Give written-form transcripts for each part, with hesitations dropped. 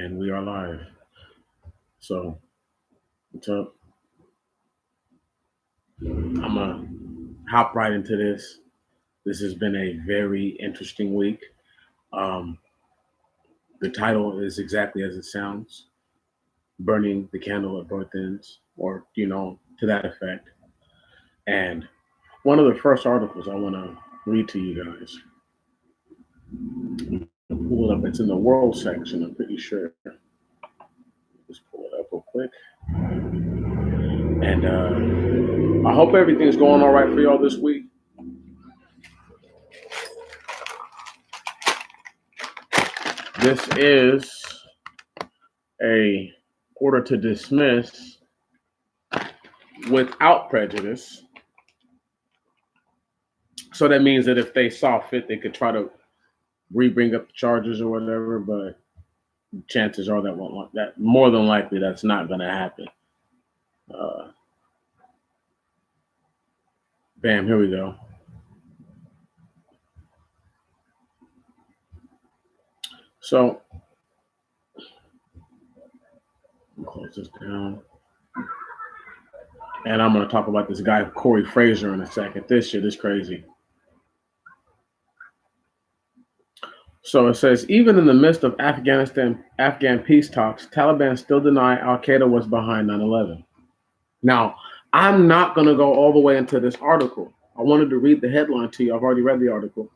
And we are live. So, what's up? I'm gonna hop right into this. This has been a very interesting week. Um, the title is exactly as it sounds: "Burning the Candle at Both Ends," or to that effect. And one of the first articles I want to read to you guys. Pull it up. It's in the world section. I'm pretty sure. Just pull it up real quick. And I hope everything's going all right for y'all this week. This is a order to dismiss without prejudice. So that means that if they saw fit, they could try to re-bring up the charges or whatever, but chances are that more than likely that's not going to happen. Bam, here we go. So, close this down. And I'm going to talk about this guy, Corey Fraser, in a second. This shit is crazy. So it says, even in the midst of Afghan peace talks, Taliban still deny Al-Qaeda was behind 9/11. Now, I'm not going to go all the way into this article. I wanted to read the headline to you. I've already read the article.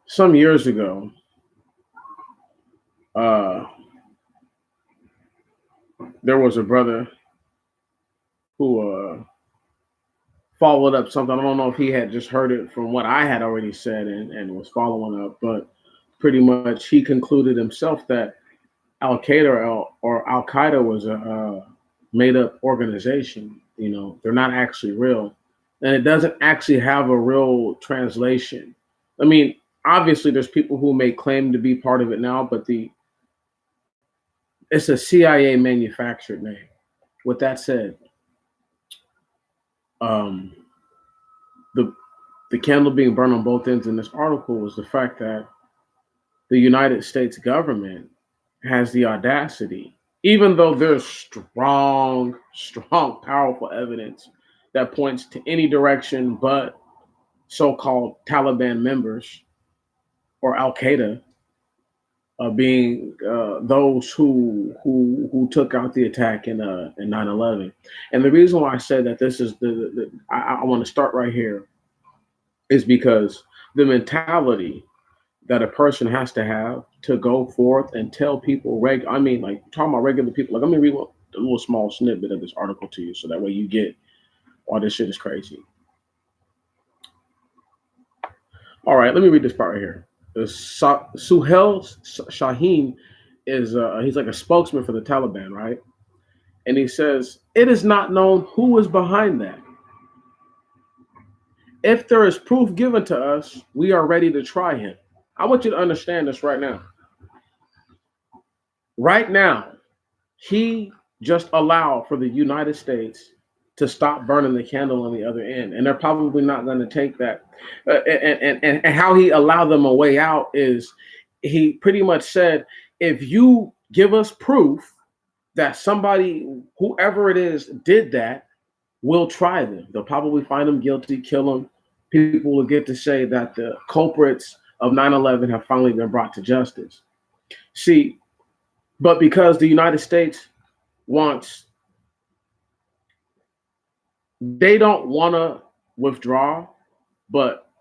Some years ago, there was a brother who followed up something. I don't know if he had just heard it from what I had already said and was following up, but pretty much he concluded himself that Al-Qaeda or Al-Qaeda was a made-up organization. They're not actually real, and it doesn't actually have a real translation. I mean, obviously, there's people who may claim to be part of it now, but it's a CIA manufactured name. With that said, the candle being burned on both ends in this article was the fact that the United States government has the audacity, even though there's strong, powerful evidence that points to any direction but so-called Taliban members or Al-Qaeda being those who took out the attack in 9/11. And the reason why I said that this is I want to start right here is because the mentality that a person has to have to go forth and tell people, like talking about regular people. Like, let me read a little small snippet of this article to you so that way you get why this shit is crazy. All right, let me read this part right here. Suhail Shaheen is he's like a spokesman for the Taliban, right? And he says, it is not known who is behind that. If there is proof given to us, we are ready to try him. I want you to understand this right now. Right now, he just allowed for the United States to stop burning the candle on the other end. And they're probably not going to take that. And how he allowed them a way out is he pretty much said, if you give us proof that somebody, whoever it is, did that, we'll try them. They'll probably find them guilty, kill them. People will get to say that the culprits of 9/11 have finally been brought to justice. See, but because the United States they don't want to withdraw, but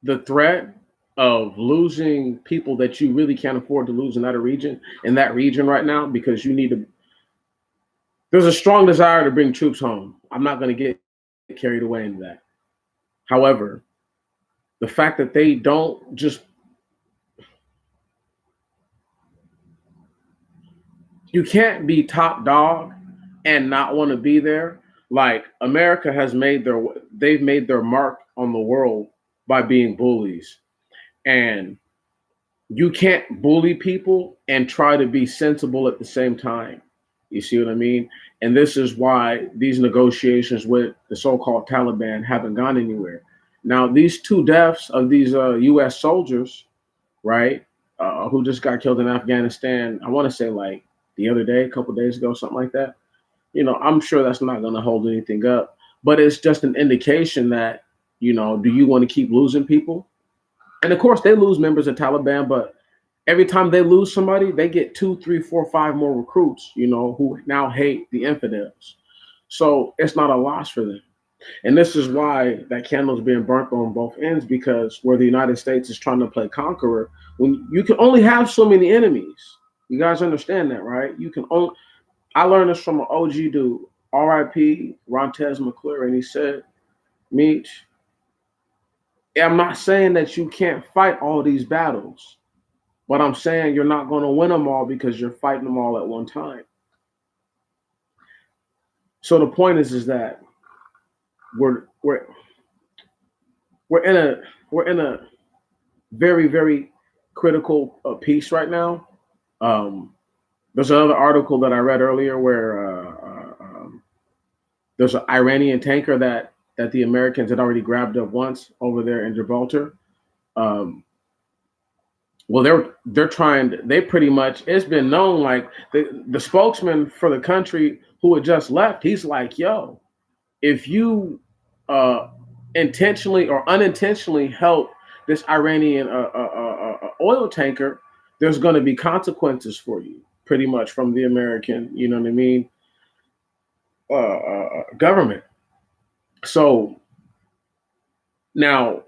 the threat of losing people that you really can't afford to lose in that region right now, because there's a strong desire to bring troops home. I'm not going to get carried away into that. However, the fact that they don't you can't be top dog and not want to be there. Like, America they've made their mark on the world by being bullies. And you can't bully people and try to be sensible at the same time. You see what I mean? And this is why these negotiations with the so-called Taliban haven't gone anywhere. Now, these two deaths of these U.S. soldiers, right? who just got killed in Afghanistan. I want to say like the other day, a couple days ago, something like that. I'm sure that's not going to hold anything up, but it's just an indication that, do you want to keep losing people? And of course, they lose members of Taliban, but every time they lose somebody, they get 2, 3, 4, 5 more recruits, who now hate the infidels. So it's not a loss for them. And this is why that candle's being burnt on both ends, because where the United States is trying to play conqueror, when you can only have so many enemies. You guys understand that, right? You can only. I learned this from an OG dude, R.I.P. Rontez McClure, and he said, "Meech, I'm not saying that you can't fight all these battles, but I'm saying you're not going to win them all because you're fighting them all at one time." So the point is that we're we're we're in a very, very critical piece right now. Um, there's another article that I read earlier where there's an Iranian tanker that the Americans had already grabbed up once over there in Gibraltar. Um, well, they're trying. They pretty much, it's been known, like the spokesman for the country who had just left. He's like, "Yo, if you uh, intentionally or unintentionally help this Iranian oil tanker, there's going to be consequences for you, pretty much from the American, you know what I mean, government." So now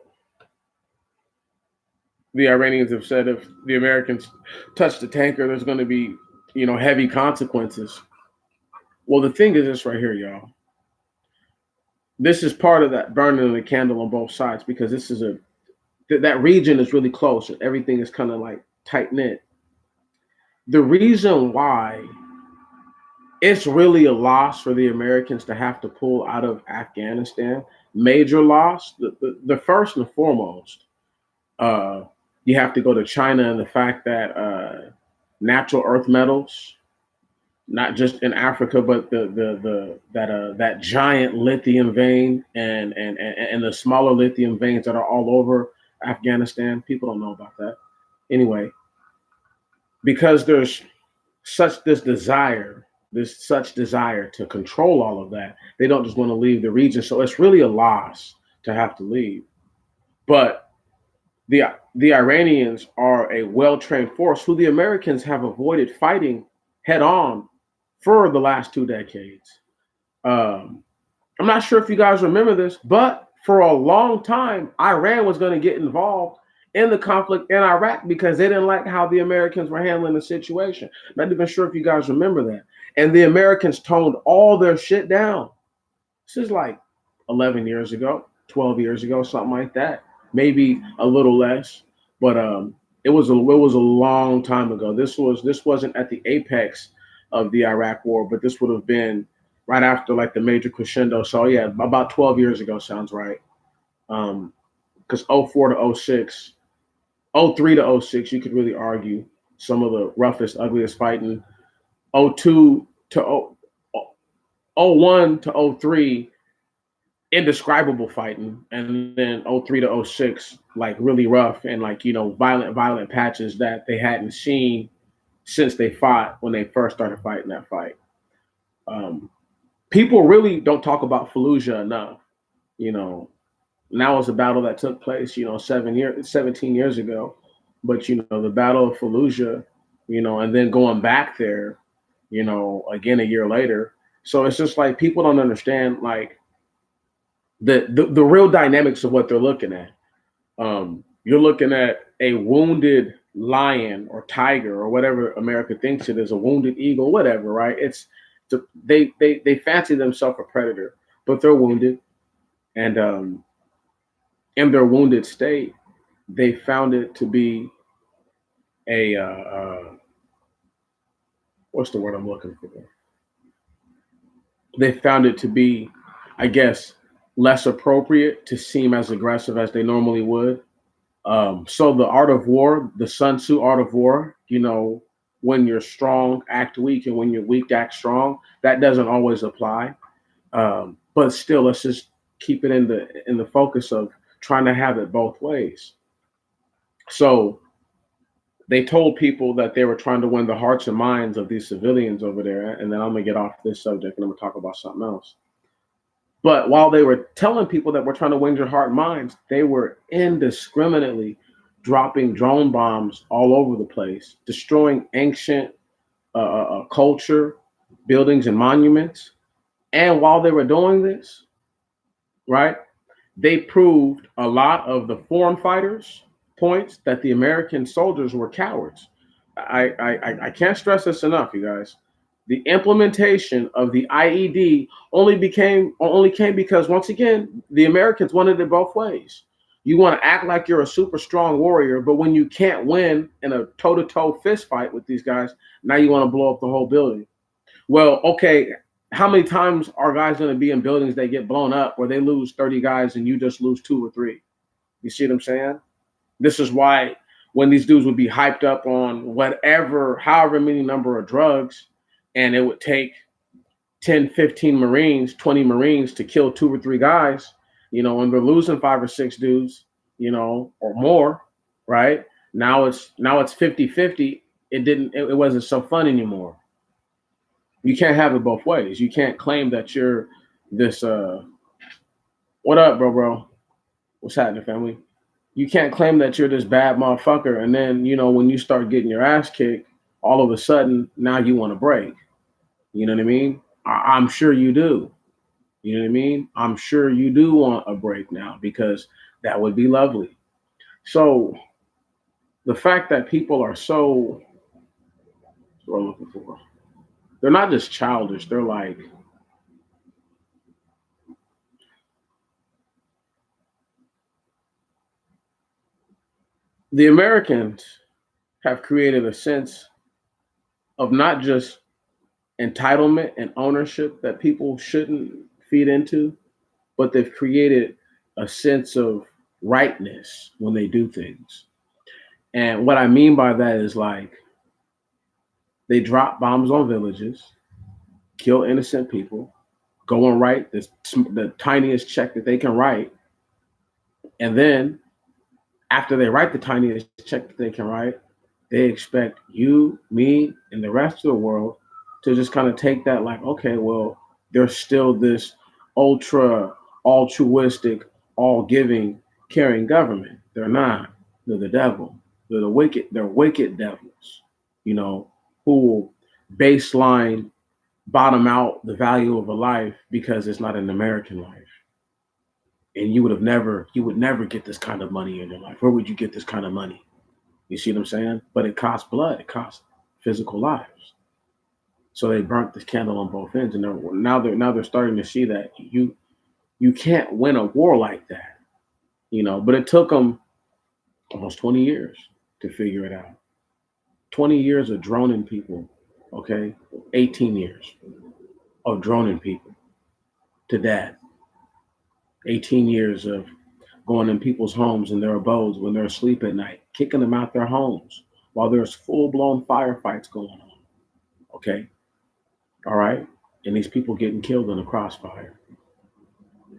the Iranians have said if the Americans touch the tanker, there's going to be, heavy consequences. Well, the thing is this right here, y'all. This is part of that burning of the candle on both sides, because this is that region is really close and everything is kind of like tight knit. The reason why it's really a loss for the Americans to have to pull out of Afghanistan, major loss, the first and foremost, uh, you have to go to China and the fact that natural earth metals, not just in Africa, but that giant lithium vein and the smaller lithium veins that are all over Afghanistan. People don't know about that. Anyway, because there's such desire to control all of that, they don't just want to leave the region. So it's really a loss to have to leave. But the Iranians are a well-trained force who the Americans have avoided fighting head on for the last 2 decades. Um, I'm not sure if you guys remember this, but for a long time, Iran was going to get involved in the conflict in Iraq because they didn't like how the Americans were handling the situation. Not even sure if you guys remember that. And the Americans toned all their shit down. This is like 11 years ago, 12 years ago, something like that. Maybe a little less, but it was a long time ago. This wasn't at the apex of the Iraq War, but this would have been right after like the major crescendo. So yeah, about 12 years ago sounds right. Because 04 to 06, 03 to 06, you could really argue some of the roughest, ugliest fighting. 02 to 01 to 03, indescribable fighting, and then 03 to 06, like really rough and like, violent patches that they hadn't seen since they fought when they first started fighting that fight. Um, People really don't talk about Fallujah enough. You know, now it's a battle that took place, 17 years ago, but the Battle of Fallujah, and then going back there, again a year later. So it's just like people don't understand like the real dynamics of what they're looking at. You're looking at a wounded lion or tiger or whatever America thinks it is, a wounded eagle, whatever, right? They fancy themselves a predator, but they're wounded, and in their wounded state, they found it to be a what's the word I'm looking for? They found it to be, I guess, less appropriate to seem as aggressive as they normally would. So the art of war, the Sun Tzu art of war, when you're strong, act weak, and when you're weak, act strong. That doesn't always apply, but still, let's just keep it in the focus of trying to have it both ways. So They told people that they were trying to win the hearts and minds of these civilians over there. And then I'm gonna get off this subject and I'm gonna talk about something else. But while they were telling people that we're trying to win your heart and minds, they were indiscriminately dropping drone bombs all over the place, destroying ancient culture, buildings, and monuments. And while they were doing this, right, they proved a lot of the foreign fighters' points that the American soldiers were cowards. I can't stress this enough, you guys. The implementation of the IED only came because once again the Americans wanted it both ways. You want to act like you're a super strong warrior, but when you can't win in a toe to toe fist fight with these guys, now you want to blow up the whole building. Well, okay, how many times are guys going to be in buildings that get blown up where they lose 30 guys and you just lose two or three? You see what I'm saying? This is why when these dudes would be hyped up on whatever, however many number of drugs, and it would take 10, 15 Marines, 20 Marines to kill two or three guys, and they're losing five or six dudes, or more, right? Now it's 50-50. It wasn't so fun anymore. You can't have it both ways. You can't claim that you're this what up, bro? What's happening, family? You can't claim that you're this bad motherfucker, and then when you start getting your ass kicked, all of a sudden now you want to break. You know what I mean? I'm sure you do. You know what I mean? I'm sure you do want a break now because that would be lovely. So the fact that people are so what I'm looking for, they're not just childish. They're like the Americans have created a sense of not just entitlement and ownership that people shouldn't feed into, but they've created a sense of rightness when they do things. And what I mean by that is like they drop bombs on villages, kill innocent people, go and write the tiniest check that they can write. And then after they write the tiniest check that they can write, they expect you, me, and the rest of the world to just kind of take that like, okay, well, there's still this ultra altruistic, all giving, caring government. They're not. They're the devil. They're the wicked. They're wicked devils, who will baseline bottom out the value of a life because it's not an American life. And you would never get this kind of money in your life. Where would you get this kind of money? You see what I'm saying? But it costs blood. It costs physical lives. So they burnt this candle on both ends, and now they're starting to see that you can't win a war like that, But it took them almost 20 years to figure it out. 20 years of droning people, okay? 18 years of droning people to death. 18 years of going in people's homes and their abodes when they're asleep at night, kicking them out their homes while there's full-blown firefights going on. Okay, all right, and these people getting killed in the crossfire.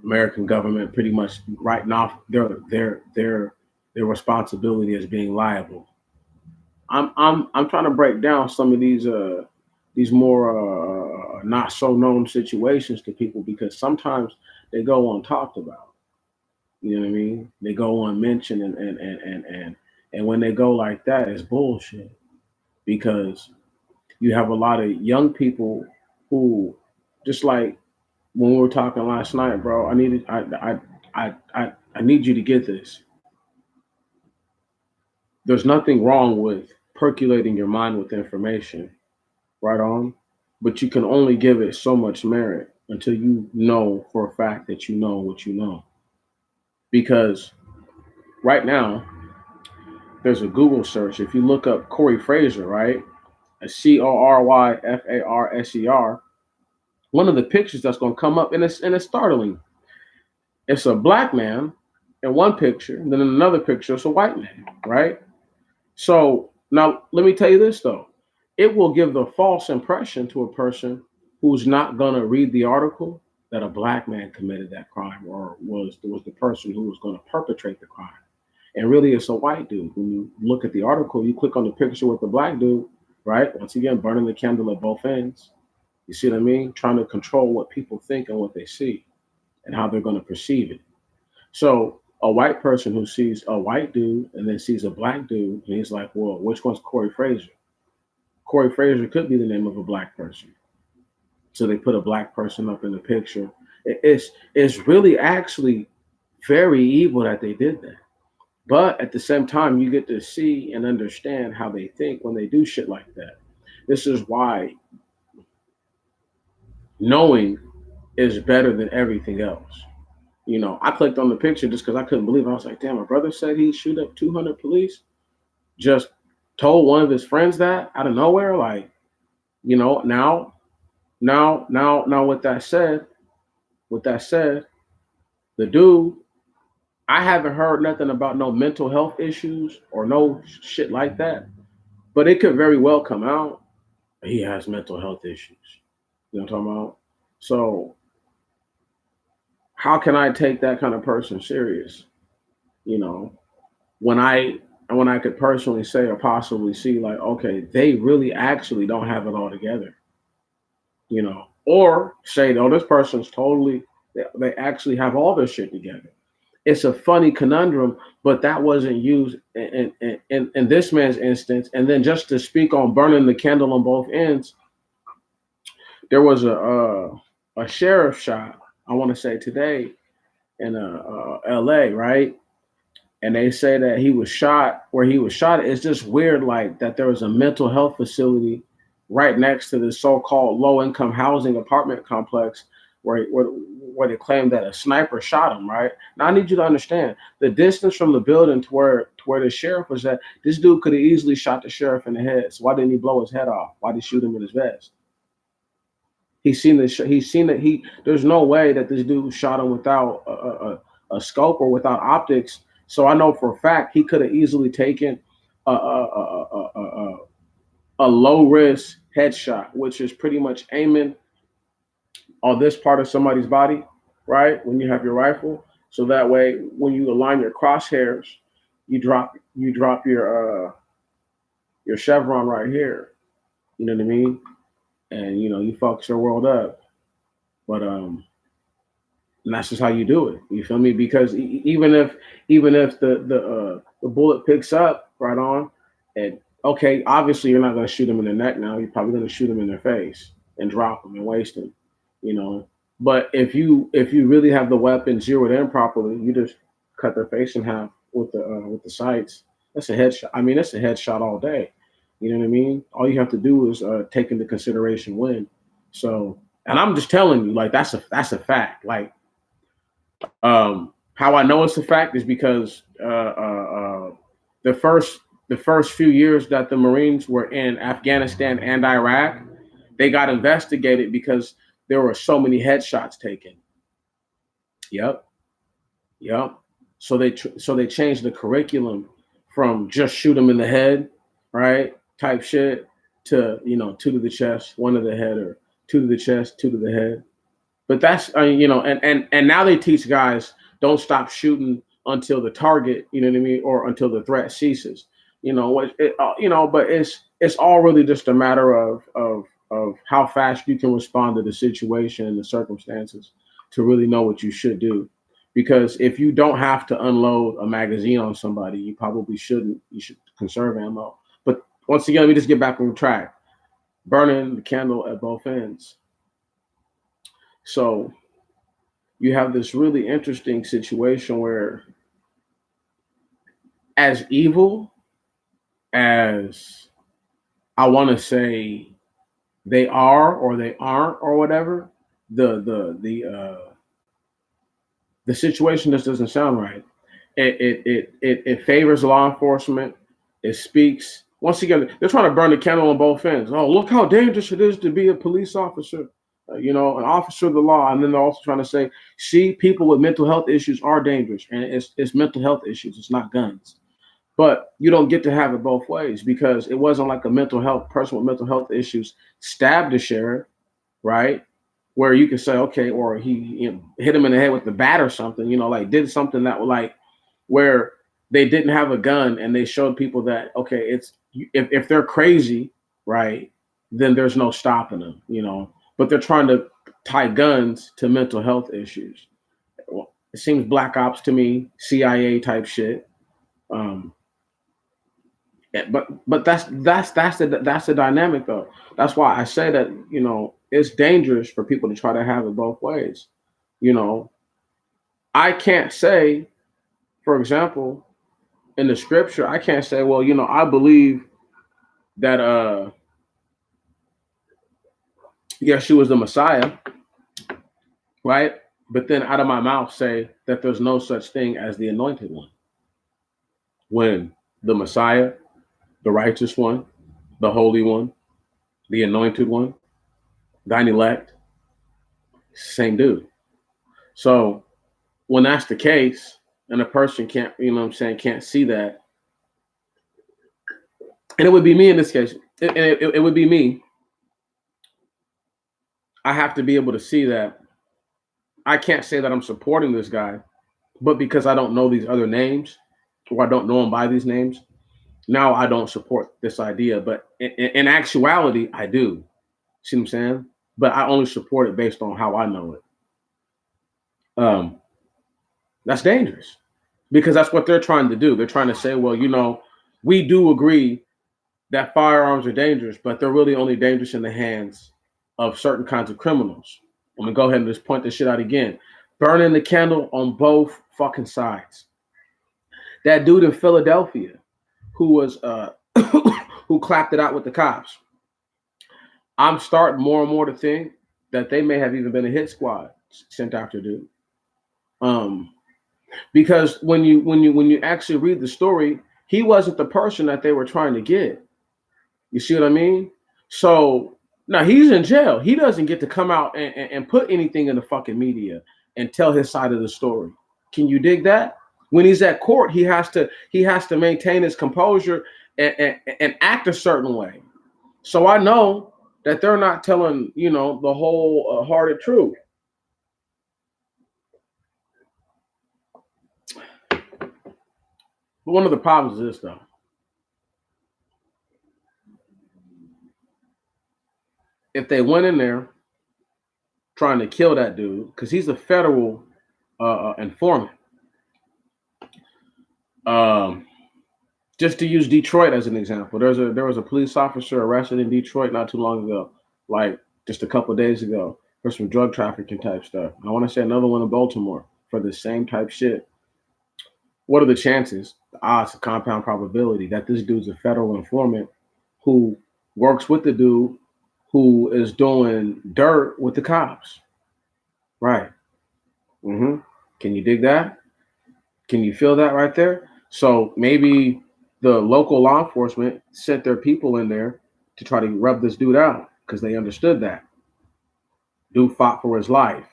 American government pretty much writing off their responsibility as being liable. I'm trying to break down some of these more not so known situations to people because sometimes they go untalked about. You know what I mean? They go unmentioned and when they go like that, it's bullshit because you have a lot of young people who just like when we were talking last night, bro. I need you to get this. There's nothing wrong with percolating your mind with information, right on, but you can only give it so much merit until you know for a fact that you know what you know. Because right now, there's a Google search. If you look up Corey Fraser, right? A Coreyfaser, one of the pictures that's going to come up, and it's startling. It's a black man in one picture, and then in another picture, it's a white man, right? So now let me tell you this though. It will give the false impression to a person who's not going to read the article that a black man committed that crime or was the person who was going to perpetrate the crime. And really, it's a white dude. When you look at the article, you click on the picture with the black dude, right? Once again, burning the candle at both ends. You see what I mean? Trying to control what people think and what they see and how they're going to perceive it. So a white person who sees a white dude and then sees a black dude, and he's like, well, which one's Corey Fraser? Corey Fraser could be the name of a black person. So they put a black person up in the picture. It's really actually very evil that they did that. But at the same time, you get to see and understand how they think when they do shit like that. This is why knowing is better than everything else. You know, I clicked on the picture just because I couldn't believe it. I was like, damn, my brother said he'd shoot up 200 police. Just told one of his friends that out of nowhere. Like, you know, now, with that said, the dude, I haven't heard nothing about no mental health issues or no shit like that. But it could very well come out he has mental health issues. You know what I'm talking about? So how can I take that kind of person serious? You know, when I could personally say or possibly see like, okay, they really actually don't have it all together. You know, or say, no, this person's totally they actually have all their shit together. It's a funny conundrum, but that wasn't used in this man's instance. And then just to speak on burning the candle on both ends, there was a sheriff shot. I want to say today in L.A. right, and they say that he was shot where he was shot. It's just weird, like that there was a mental health facility right next to the so-called low-income housing apartment complex where they claim that a sniper shot him. Right now, I need you to understand the distance from the building to where the sheriff was at. This dude could have easily shot the sheriff in the head. So why didn't he blow his head off? Why did he shoot him in his vest? He's seen this. He's seen that he. There's no way that this dude shot him without a scope or without optics. So I know for a fact he could have easily taken a low risk headshot, which is pretty much aiming on this part of somebody's body, right? When you have your rifle, so that way when you align your crosshairs, you drop your chevron right here. You know what I mean? And you know you fucks your world up. But and that's just how you do it. You feel me? Because even if the bullet picks up right on, and okay, obviously you're not going to shoot them in the neck now. You're probably going to shoot them in their face and drop them and waste them. You know. But if you really have the weapon zeroed in properly, you just cut their face in half with the sights. That's a headshot. I mean, that's a headshot all day. You know what I mean? All you have to do is take into consideration when. So, and I'm just telling you, like that's a fact. Like how I know it's a fact is because the first few years that the Marines were in Afghanistan and Iraq, they got investigated because there were so many headshots taken. Yep, yep. So they changed the curriculum from just shoot them in the head, right? Type shit to two to the chest, one to the head, or two to the chest, two to the head. But that's and now they teach guys don't stop shooting until the target, you know what I mean, or until the threat ceases. But it's all really just a matter of how fast you can respond to the situation and the circumstances to really know what you should do. Because if you don't have to unload a magazine on somebody, you probably shouldn't. You should conserve ammo. But once again, let me just get back on track. Burning the candle at both ends. So you have this really interesting situation where, as evil as I want to say they are or they aren't or whatever, the situation just doesn't sound right. It favors law enforcement. It speaks once again. They're trying to burn the candle on both ends. Oh, look how dangerous it is to be a police officer. An officer of the law, and then they're also trying to say, see, people with mental health issues are dangerous, and it's mental health issues. It's not guns. But you don't get to have it both ways because it wasn't like a mental health person with mental health issues stabbed the sheriff, right? Where you could say, okay, or he hit him in the head with the bat or something, like did something that like where they didn't have a gun and they showed people that okay, it's if they're crazy, right, then there's no stopping them, you know. But they're trying to tie guns to mental health issues. Well, it seems black ops to me, CIA type shit. Um, but that's the dynamic though. That's why I say that you know it's dangerous for people to try to have it both ways. You know, I can't say, for example, in the scripture, I can't say, well, you know, I believe that Yeshua is the Messiah, right? But then out of my mouth say that there's no such thing as the anointed one. When the Messiah, the righteous one, the holy one, the anointed one, thine elect, same dude. So when that's the case, and a person can't, you know what I'm saying, can't see that, and it would be me in this case, it would be me. I have to be able to see that I can't say that I'm supporting this guy, but because I don't know these other names, or I don't know him by these names, now I don't support this idea. But in actuality, I do. See what I'm saying? But I only support it based on how I know it. Um, that's dangerous because that's what they're trying to do. They're trying to say, well, you know, we do agree that firearms are dangerous, but they're really only dangerous in the hands of certain kinds of criminals. I'm gonna go ahead and just point this shit out again. Burning the candle on both fucking sides. That dude in Philadelphia who was who clapped it out with the cops. I'm starting more and more to think that they may have even been a hit squad sent after dude. Um, because when you actually read the story, he wasn't the person that they were trying to get. You see what I mean? So now he's in jail. He doesn't get to come out and put anything in the fucking media and tell his side of the story. Can you dig that? When he's at court, he has to maintain his composure and act a certain way. So I know that they're not telling the whole hearted truth. But one of the problems is this though. If they went in there trying to kill that dude, because he's a federal informant. Um, just to use Detroit as an example, there was a police officer arrested in Detroit not too long ago, like just a couple of days ago, for some drug trafficking type stuff. I want to say another one in Baltimore for the same type shit. What are the chances, the odds, the compound probability that this dude's a federal informant who works with the dude who is doing dirt with the cops? Right. Mm-hmm. Can you dig that? Can you feel that right there? So maybe the local law enforcement sent their people in there to try to rub this dude out because they understood that. Dude fought for his life.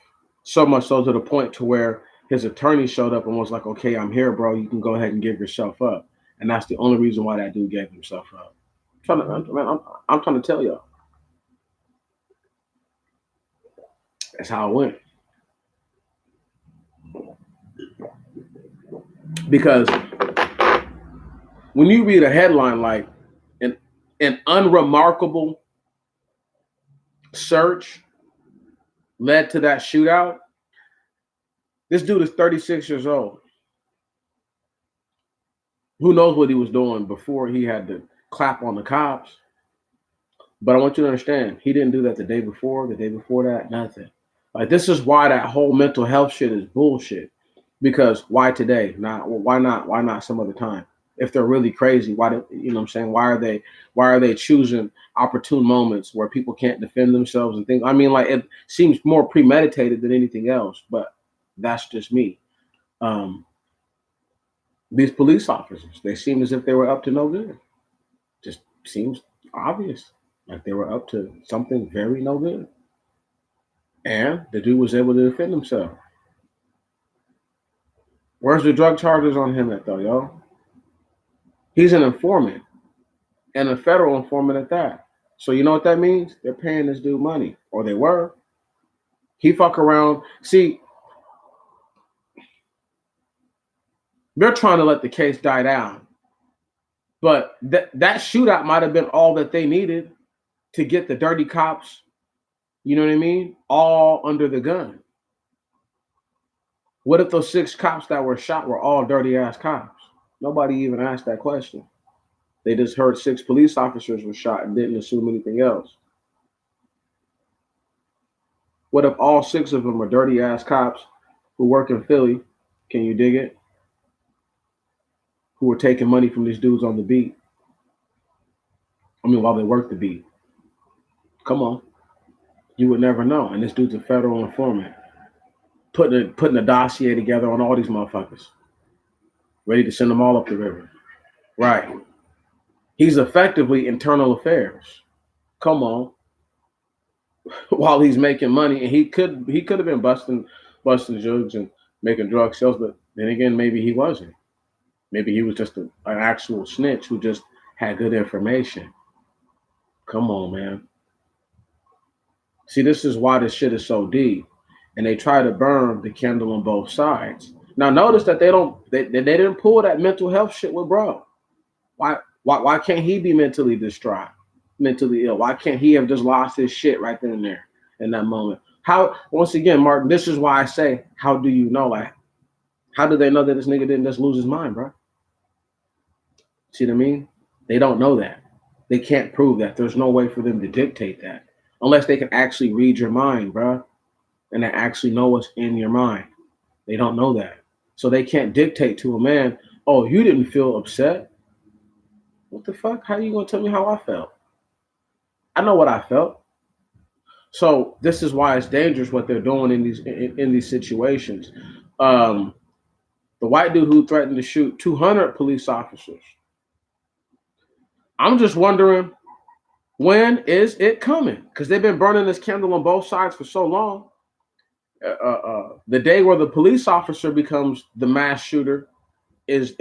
So much so to the point to where his attorney showed up and was like, okay, I'm here, bro. You can go ahead and give yourself up. And that's the only reason why that dude gave himself up. I'm trying to tell y'all. That's how it went. Because when you read a headline like an unremarkable search led to that shootout, this dude is 36 years old. Who knows what he was doing before he had to clap on the cops? But I want you to understand, he didn't do that the day before that, nothing. Like this is why that whole mental health shit is bullshit. Because why today? Why not? Why not some other time? If they're really crazy, why do you know what I'm saying? Why are they choosing opportune moments where people can't defend themselves and things? I mean, like it seems more premeditated than anything else, but that's just me. Um, these police officers, they seem as if they were up to no good. Just seems obvious. Like they were up to something very no good. And the dude was able to defend himself. Where's the drug charges on him at though, yo? He's an informant and a federal informant at that. So you know what that means? They're paying this dude money. Or they were. He fuck around. See, They're trying to let the case die down. But that shootout might have been all that they needed to get the dirty cops, you know what I mean, all under the gun. What if those 6 cops that were shot were all dirty ass cops? Nobody even asked that question. They just heard 6 police officers were shot and didn't assume anything else. What if all 6 of them are dirty ass cops who work in Philly? Can you dig it? Who were taking money from these dudes on the beat? I mean, while they work the beat. Come on. You would never know. And this dude's a federal informant. Putting a dossier together on all these motherfuckers. Ready to send them all up the river. Right. He's effectively internal affairs. Come on. While he's making money, and he could have been busting jugs and making drug sales, but then again, maybe he wasn't. Maybe he was just an actual snitch who just had good information. Come on, man. See, this is why this shit is so deep, and they try to burn the candle on both sides. Now, notice that they didn't pull that mental health shit with bro. Why can't he be mentally distraught, mentally ill? Why can't he have just lost his shit right then and there in that moment? How, once again, Martin, this is why I say, how do you know? Like, how do they know that this nigga didn't just lose his mind, bro? See what I mean? They don't know that. They can't prove that. There's no way for them to dictate that unless they can actually read your mind, bro, and they actually know what's in your mind. They don't know that. So they can't dictate to a man, oh, you didn't feel upset. What the fuck? How are you going to tell me how I felt? I know what I felt. So this is why it's dangerous what they're doing in these situations. The white dude who threatened to shoot 200 police officers. I'm just wondering, when is it coming? Because they've been burning this candle on both sides for so long. The day where the police officer becomes the mass shooter is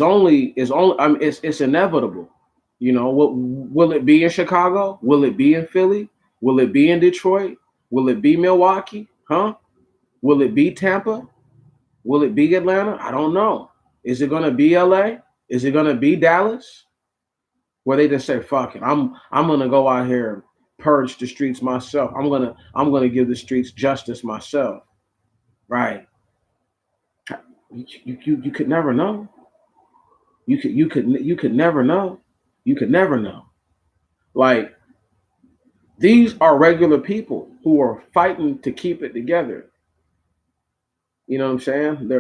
only I mean, it's inevitable. You know, will it be in Chicago? Will it be in Philly? Will it be in Detroit? Will it be Milwaukee? Huh? Will it be Tampa? Will it be Atlanta? I don't know. Is it gonna be LA? Is it gonna be Dallas? Where they just say, fuck it, I'm gonna go out here and purge the streets myself. I'm gonna give the streets justice myself. Right. You could never know. You could never know. You could never know. Like, these are regular people who are fighting to keep it together. You know what I'm saying?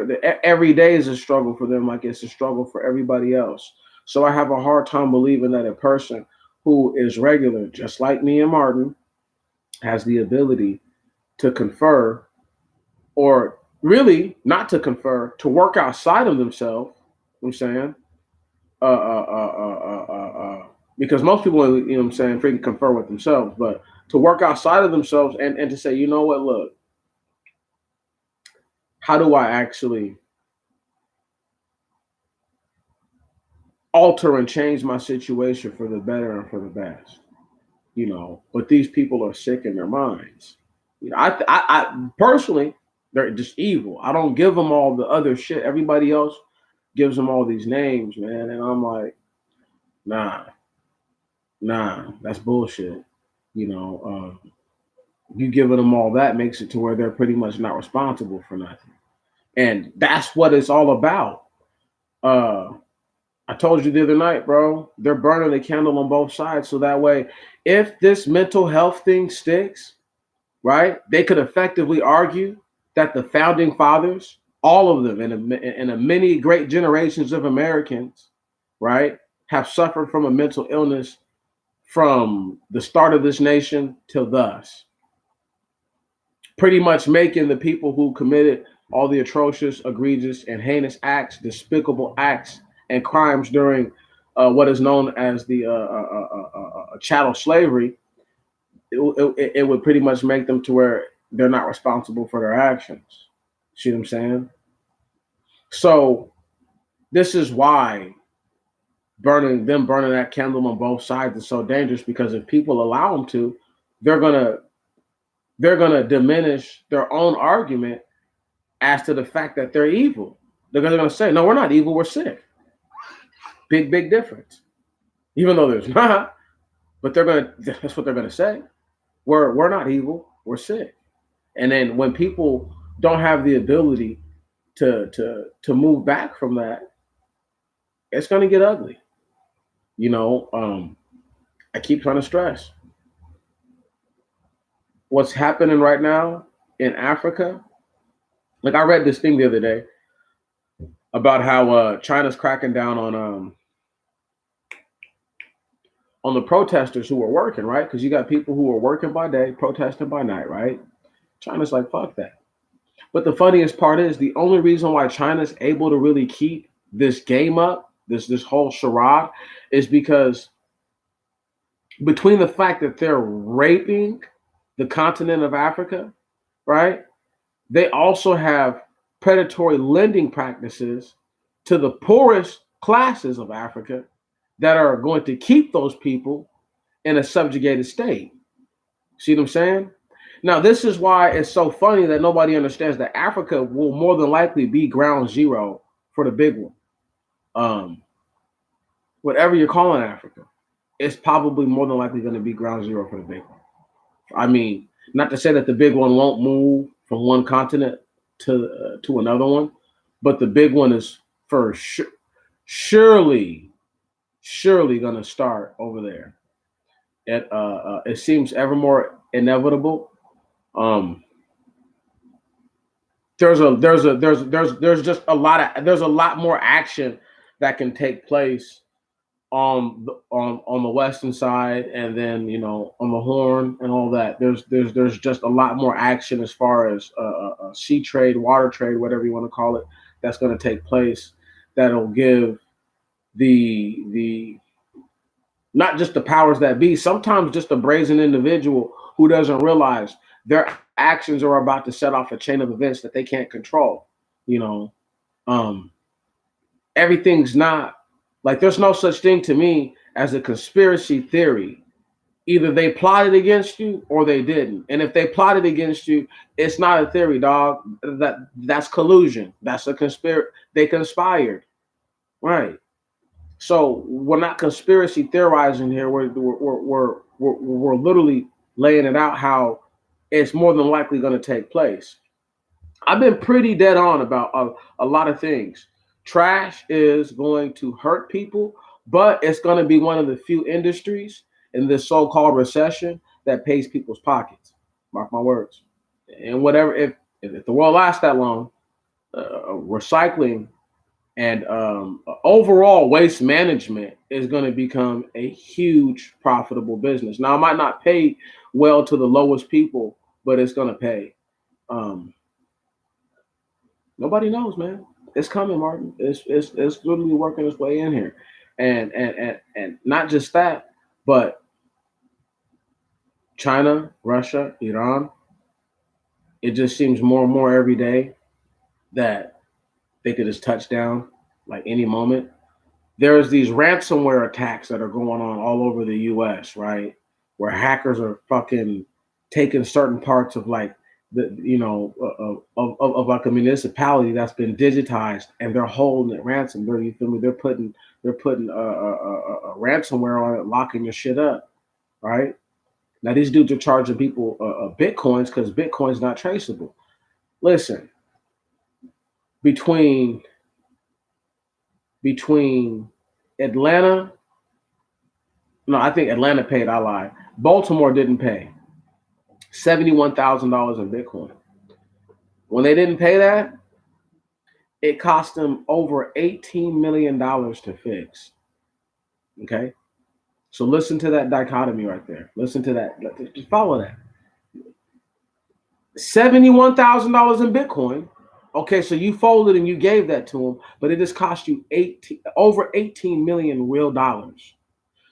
Every day is a struggle for them, like it's a struggle for everybody else. So I have a hard time believing that a person who is regular, just like me and Martin, has the ability to confer, or really not to confer, to work outside of themselves. You know what I'm saying? Because most people, you know what I'm saying, freaking confer with themselves, but to work outside of themselves and to say, you know what, look, how do I actually alter and change my situation for the better and for the best? You know, but these people are sick in their minds. You know, I personally, they're just evil. I don't give them all the other shit. Everybody else gives them all these names, man, and I'm like, nah, that's bullshit. You know, you giving them all that makes it to where they're pretty much not responsible for nothing, and that's what it's all about. I told you the other night, bro, they're burning the candle on both sides. So that way, if this mental health thing sticks, right, they could effectively argue that the founding fathers, all of them, and a many great generations of Americans, right, have suffered from a mental illness from the start of this nation till thus. Pretty much making the people who committed all the atrocious, egregious, and heinous acts, despicable acts, and crimes during what is known as the chattel slavery, it would pretty much make them to where they're not responsible for their actions. See what I'm saying? So this is why burning that candle on both sides is so dangerous, because if people allow them to, they're gonna diminish their own argument as to the fact that they're evil. They're going to say, no, we're not evil, we're sick. Big difference. Even though there's not, but that's what they're going to say. We're not evil, we're sick. And then when people don't have the ability to move back from that, it's going to get ugly. You know, I keep trying to stress what's happening right now in Africa. Like I read this thing the other day about how China's cracking down on the protesters who are working, right? Because you got people who are working by day, protesting by night, right? China's like, fuck that. But the funniest part is the only reason why China's able to really keep this game up, this whole charade, is because between the fact that they're raping the continent of Africa, right? They also have predatory lending practices to the poorest classes of Africa that are going to keep those people in a subjugated state. See what I'm saying? Now, this is why it's so funny that nobody understands that Africa will more than likely be ground zero for the big one. Whatever you're calling Africa, it's probably more than likely going to be ground zero for the big one. I mean, not to say that the big one won't move from one continent to another one, but the big one is for sure, surely going to start over there. It seems ever more inevitable. There's just a lot more action that can take place on the western side, and then on the Horn and all that. There's just a lot more action as far as sea trade, water trade, whatever you want to call it, that's going to take place. That'll give the not just the powers that be, sometimes just a brazen individual who doesn't realize their actions are about to set off a chain of events that they can't control. Everything's not like, there's no such thing to me as a conspiracy theory. Either they plotted against you or they didn't. And if they plotted against you, it's not a theory, dog. That's collusion. That's a conspiracy. They conspired, right? So we're not conspiracy theorizing here. We're literally laying it out how it's more than likely going to take place. I've been pretty dead on about a lot of things. Trash is going to hurt people, but it's going to be one of the few industries in this so-called recession that pays people's pockets. Mark my words. And whatever, if the world lasts that long, recycling and overall waste management is going to become a huge profitable business. Now, it might not pay well to the lowest people, but it's going to pay. Nobody knows, man. It's coming, Martin. It's literally working its way in here, and not just that, but China, Russia, Iran. It just seems more and more every day that they could just touch down like any moment. There's these ransomware attacks that are going on all over the U.S., right? Where hackers are fucking taking certain parts of like of like a municipality that's been digitized, and they're holding it ransom. You feel me? They're putting a ransomware on it, locking your shit up, right? Now these dudes are charging people bitcoins because Bitcoin's not traceable. Listen, between Atlanta, no, I think Atlanta paid. I lied. Baltimore didn't pay $71,000 in Bitcoin. When they didn't pay that, it cost them over $18 million to fix. Okay? So listen to that dichotomy right there. Listen to that. Just follow that. $71,000 in Bitcoin. Okay, so you folded and you gave that to them, but it just cost you over 18 million real dollars.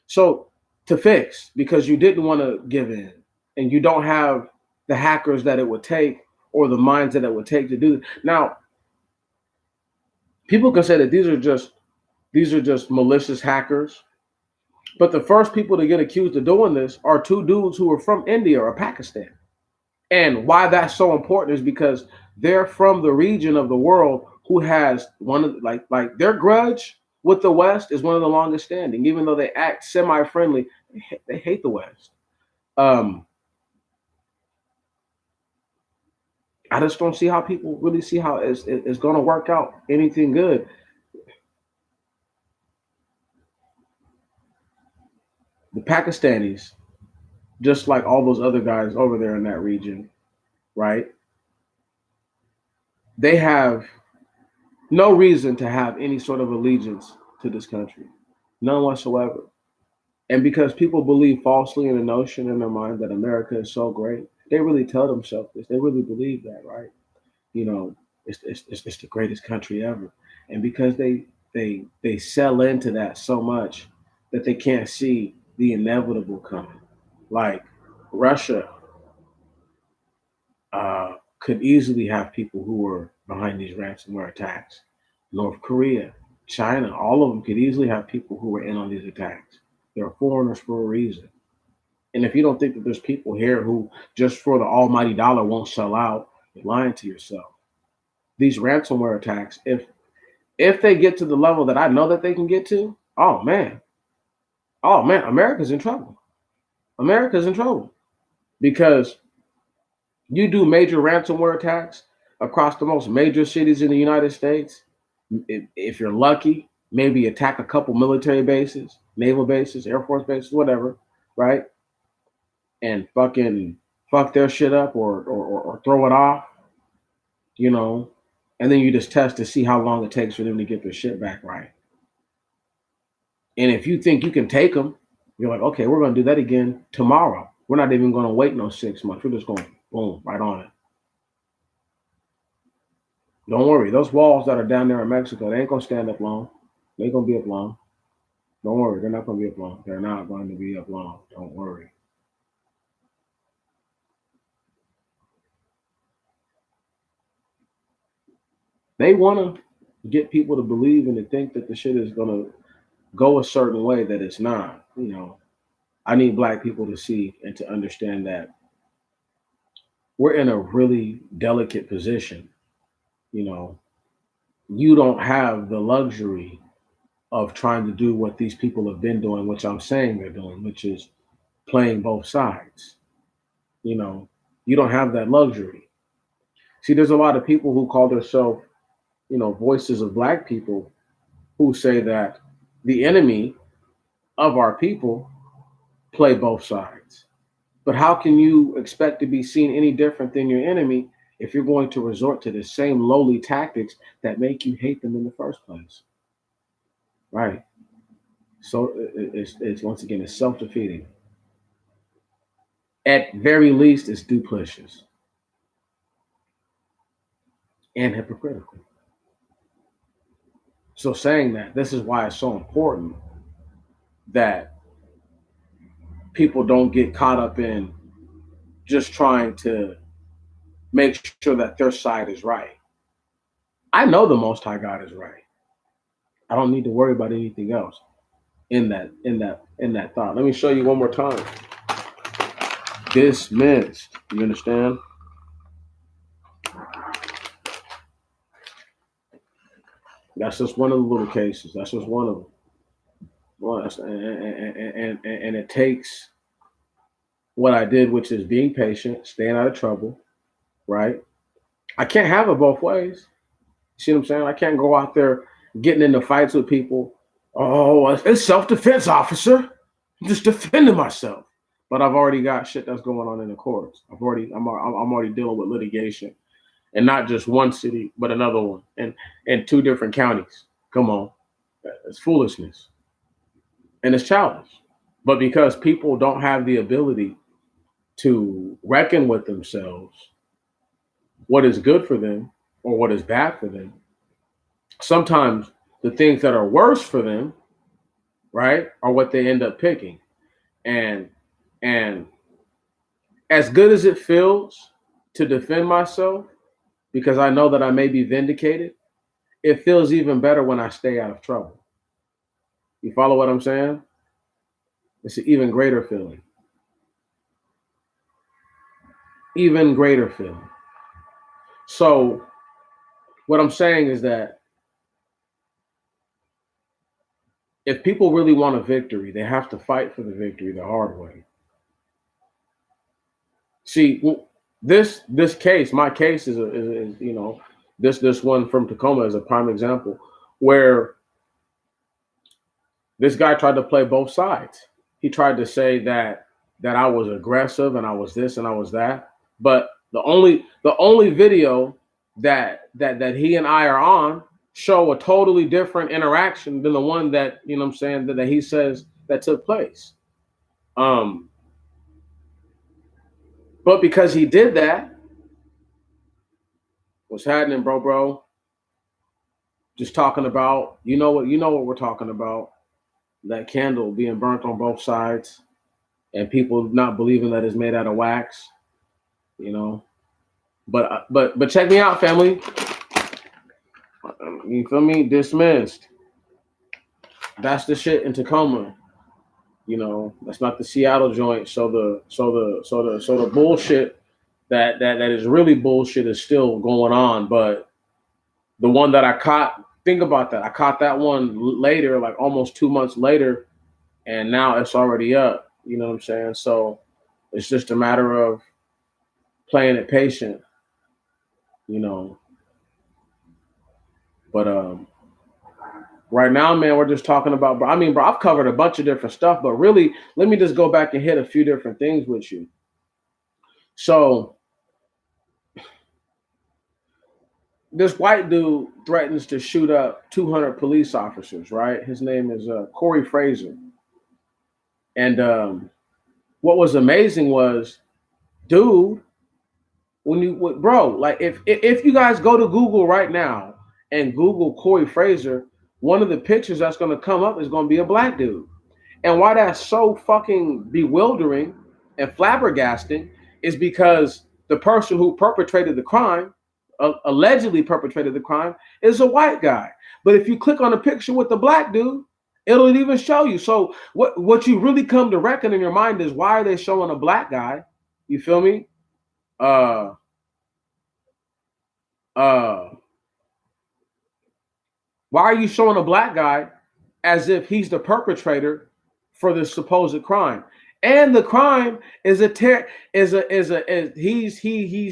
So to fix, because you didn't want to give in, and you don't have the hackers that it would take or the minds that it would take to do it. Now, people can say that these are just malicious hackers, but the first people to get accused of doing this are two dudes who are from India or Pakistan. And why that's so important is because they're from the region of the world who has one of like their grudge with the West is one of the longest standing, even though they act semi-friendly. They hate the West. Um, I just don't see how people really see how it's going to work out anything good. The Pakistanis, just like all those other guys over there in that region, right? They have no reason to have any sort of allegiance to this country, none whatsoever. And because people believe falsely in the notion in their mind that America is so great, they really tell themselves this. They really believe that, right? You know, it's the greatest country ever. And because they sell into that so much that they can't see the inevitable coming. Like Russia could easily have people who were behind these ransomware attacks. North Korea, China, all of them could easily have people who were in on these attacks. They're foreigners for a reason. And if you don't think that there's people here who just for the almighty dollar won't sell out, you're lying to yourself. These ransomware attacks, if they get to the level that I know that they can get to, oh man, America's in trouble. America's in trouble because you do major ransomware attacks across the most major cities in the United States. If you're lucky, maybe attack a couple military bases, naval bases, Air Force bases, whatever, right? And fucking fuck their shit up or throw it off, you know, and then you just test to see how long it takes for them to get their shit back right. And if you think you can take them, you're like, okay, we're going to do that again tomorrow. We're not even going to wait no 6 months. We're just going boom right on it. Don't worry, those walls that are down there in Mexico, they ain't going to stand up long. They ain't going to be up long. Don't worry, they're not going to be up long. They're not going to be up long. Don't worry. They want to get people to believe and to think that the shit is going to go a certain way that it's not. You know, I need black people to see and to understand that we're in a really delicate position. You know, you don't have the luxury of trying to do what these people have been doing, which I'm saying they're doing, which is playing both sides. You know, you don't have that luxury. See, there's a lot of people who call themselves, you know, voices of black people who say that the enemy of our people play both sides. But how can you expect to be seen any different than your enemy if you're going to resort to the same lowly tactics that make you hate them in the first place? Right. So it's once again, it's self defeating. At very least, it's duplicitous and hypocritical. So, saying that, this is why it's so important that people don't get caught up in just trying to make sure that their side is right. I know the Most High God is right. I don't need to worry about anything else in that thought. Let me show you one more time. Dismissed. You understand? That's just one of the little cases. That's just one of them. Well, and it takes what I did, which is being patient, staying out of trouble, right? I can't have it both ways. See what I'm saying? I can't go out there getting into fights with people. Oh, it's self-defense, officer. I'm just defending myself. But I've already got shit that's going on in the courts. I'm already dealing with litigation, and not just one city, but another one, and two different counties. Come on, it's foolishness, and it's childish. But because people don't have the ability to reckon with themselves what is good for them or what is bad for them, sometimes the things that are worse for them, right, are what they end up picking. And and as good as it feels to defend myself because I know that I may be vindicated, it feels even better when I stay out of trouble. You follow what I'm saying? It's an even greater feeling. Even greater feeling. So What I'm saying is that if people really want a victory, they have to fight for the victory the hard way. See, this case, my case is you know, this one from Tacoma is a prime example where this guy tried to play both sides. He tried to say that I was aggressive and I was this and I was that. But the only video that he and I are on show a totally different interaction than the one that, you know what I'm saying, that he says that took place. Um, but because he did that, what's happening, bro? Just talking about, you know what we're talking about. That candle being burnt on both sides and people not believing that it's made out of wax, you know. But check me out, family. You feel me? Dismissed. That's the shit in Tacoma. You know, that's not the Seattle joint. So the bullshit that is really bullshit is still going on. But the one that I caught, think about that. I caught that one later, like almost 2 months later, and now it's already up. You know what I'm saying? So it's just a matter of playing it patient, you know. But right now, man, we're just talking about, bro. I mean, bro, I've covered a bunch of different stuff, but really, let me just go back and hit a few different things with you. So, this white dude threatens to shoot up 200 police officers, right? His name is Corey Fraser. And what was amazing was, dude, bro, like if you guys go to Google right now and Google Corey Fraser, one of the pictures that's going to come up is going to be a black dude. And why that's so fucking bewildering and flabbergasting is because the person who perpetrated the crime, allegedly perpetrated the crime, is a white guy. But if you click on a picture with the black dude, it'll even show you. So what you really come to reckon in your mind is, why are they showing a black guy? You feel me? Uh uh why are you showing a black guy as if he's the perpetrator for the supposed crime? And the crime is he's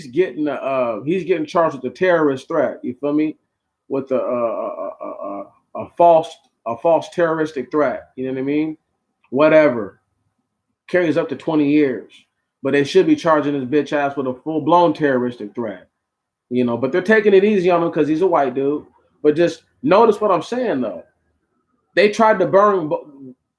getting charged with a terrorist threat. You feel me? With a false terroristic threat. You know what I mean? Whatever, carries up to 20 years. But they should be charging his bitch ass with a full blown terroristic threat. You know, but they're taking it easy on him because he's a white dude. But just notice what I'm saying though. They tried to burn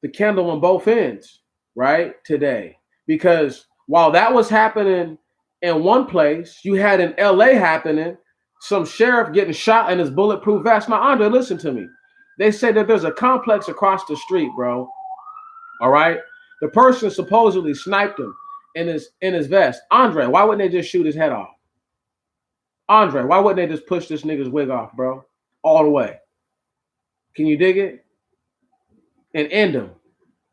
the candle on both ends, right? Today. Because while that was happening in one place, you had in LA happening, some sheriff getting shot in his bulletproof vest. Now, Andre, listen to me. They say that there's a complex across the street, bro. All right. The person supposedly sniped him in his vest. Andre, why wouldn't they just shoot his head off? Andre, why wouldn't they just push this nigga's wig off, bro? All the way. Can you dig it? And end him.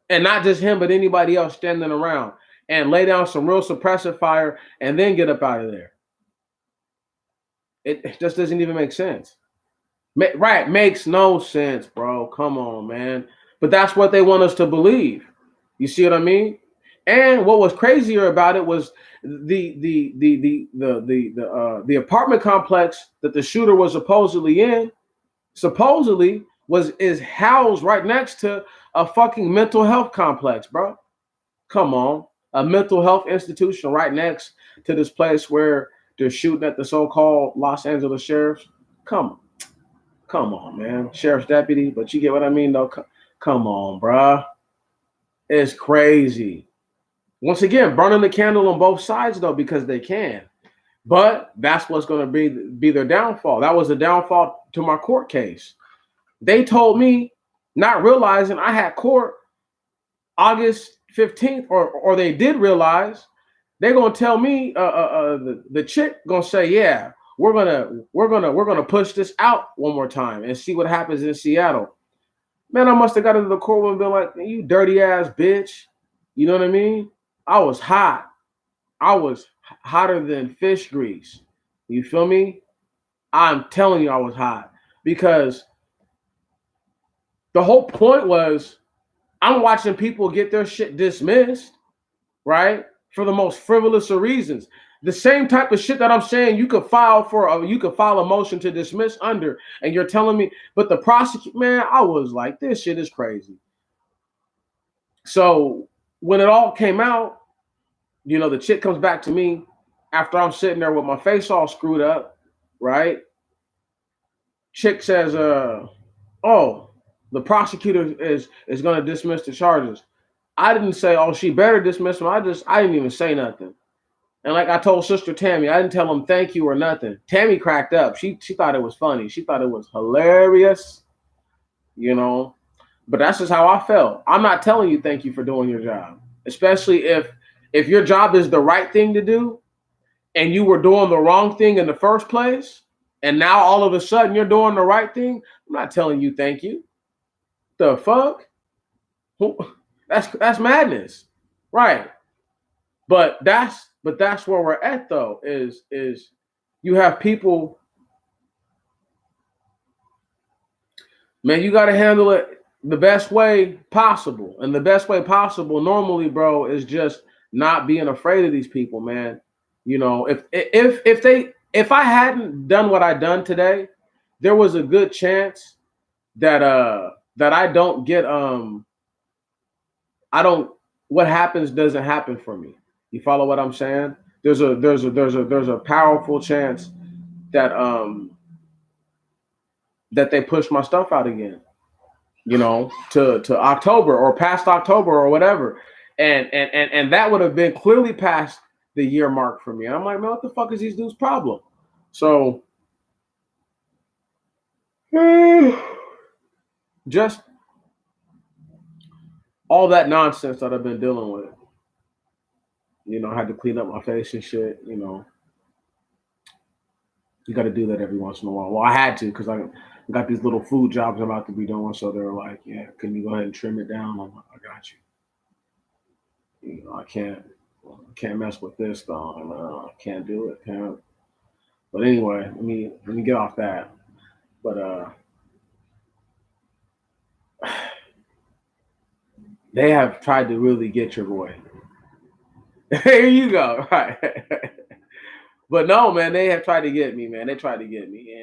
And not just him, but anybody else standing around. And lay down some real suppressive fire and then get up out of there. It just doesn't even make sense. Right, makes no sense, bro. Come on, man. But that's what they want us to believe. You see what I mean? And what was crazier about it was the apartment complex that the shooter was supposedly in, is housed right next to a fucking mental health complex, bro. Come on. A mental health institution right next to this place where they're shooting at the so-called Los Angeles sheriffs. Come on, man. Sheriff's deputy, but you get what I mean, though. Come on, bruh. It's crazy. Once again, burning the candle on both sides, though, because they can. But that's what's going to be their downfall. That was the downfall to my court case. They told me, not realizing I had court August 15th, or they did realize, they're gonna tell me, the chick gonna say, yeah, we're gonna push this out one more time and see what happens in Seattle. Man, I must have got into the courtroom and been like, you dirty ass bitch. You know what I mean? I was hot. I was hotter than fish grease. You feel me? I'm telling you, I was hot because the whole point was I'm watching people get their shit dismissed, right? For the most frivolous of reasons. The same type of shit that I'm saying you could file a motion to dismiss under, and you're telling me, but the prosecutor, man, I was like, this shit is crazy. So when it all came out, the chick comes back to me after I'm sitting there with my face all screwed up, right? Chick says, oh, the prosecutor is going to dismiss the charges. I didn't say, oh, she better dismiss them. I didn't even say nothing. And like I told Sister Tammy, I didn't tell him thank you or nothing. Tammy cracked up. She thought it was funny. She thought it was hilarious, But that's just how I felt. I'm not telling you thank you for doing your job, especially if your job is the right thing to do and you were doing the wrong thing in the first place, and now all of a sudden you're doing the right thing. I'm not telling you thank you. The fuck? That's madness, right? But that's where we're at though. Is you have people, man. You got to handle it the best way possible, and the best way possible normally, bro, is just not being afraid of these people, man. If I hadn't done what I done today, there was a good chance that I don't get what happens doesn't happen for me. You follow what I'm saying? There's a powerful chance that that they push my stuff out again, to October or past October or whatever. And that would have been clearly past the year mark for me. And I'm like, man, what the fuck is these dudes' problem? So just all that nonsense that I've been dealing with. I had to clean up my face and shit. You got to do that every once in a while. Well, I had to because I got these little food jobs I'm about to be doing. So they're like, yeah, can you go ahead and trim it down? I'm like, I got you. I can't mess with this though. I can't do it. Can't. But anyway, let me get off that. But they have tried to really get your boy. Here you go. Right. But no, man, they have tried to get me, man. They tried to get me.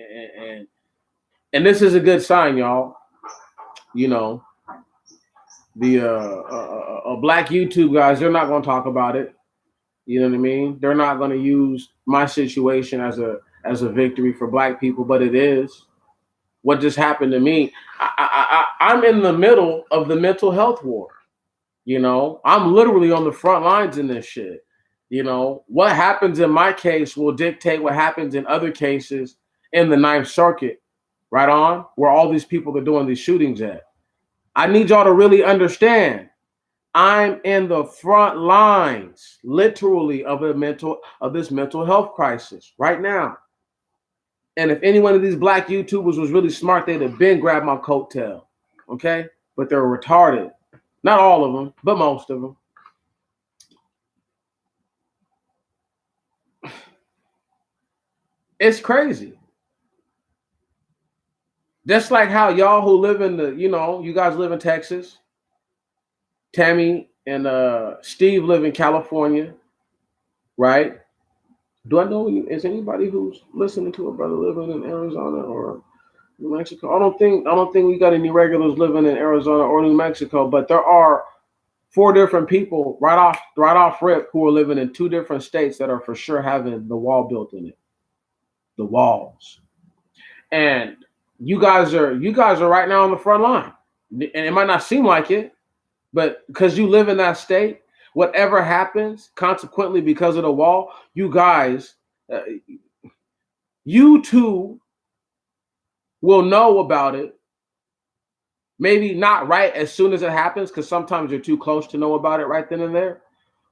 And this is a good sign, y'all. The black YouTube guys, they're not going to talk about it. You know what I mean? They're not going to use my situation as a victory for black people, but it is. What just happened to me? I'm in the middle of the mental health war. I'm literally on the front lines in this shit. What happens in my case will dictate what happens in other cases in the Ninth Circuit, right on, where all these people are doing these shootings at. I need y'all to really understand. I'm in the front lines, literally, of this mental health crisis right now. And if any one of these black YouTubers was really smart, they'd have been grabbed my coattail. Okay? But they're retarded. Not all of them, but most of them. It's crazy. Just like how y'all who live in you guys live in Texas. Tammy and Steve live in California, right? Do I know? Is anybody who's listening to a brother living in Arizona or New Mexico? I don't think we got any regulars living in Arizona or New Mexico, but there are 4 different people right off rip who are living in 2 different states that are for sure having the wall built in it. The walls. And you guys are right now on the front line. And it might not seem like it, but because you live in that state, whatever happens, consequently because of the wall, you guys, you too will know about it. Maybe not right as soon as it happens, because sometimes you're too close to know about it right then and there.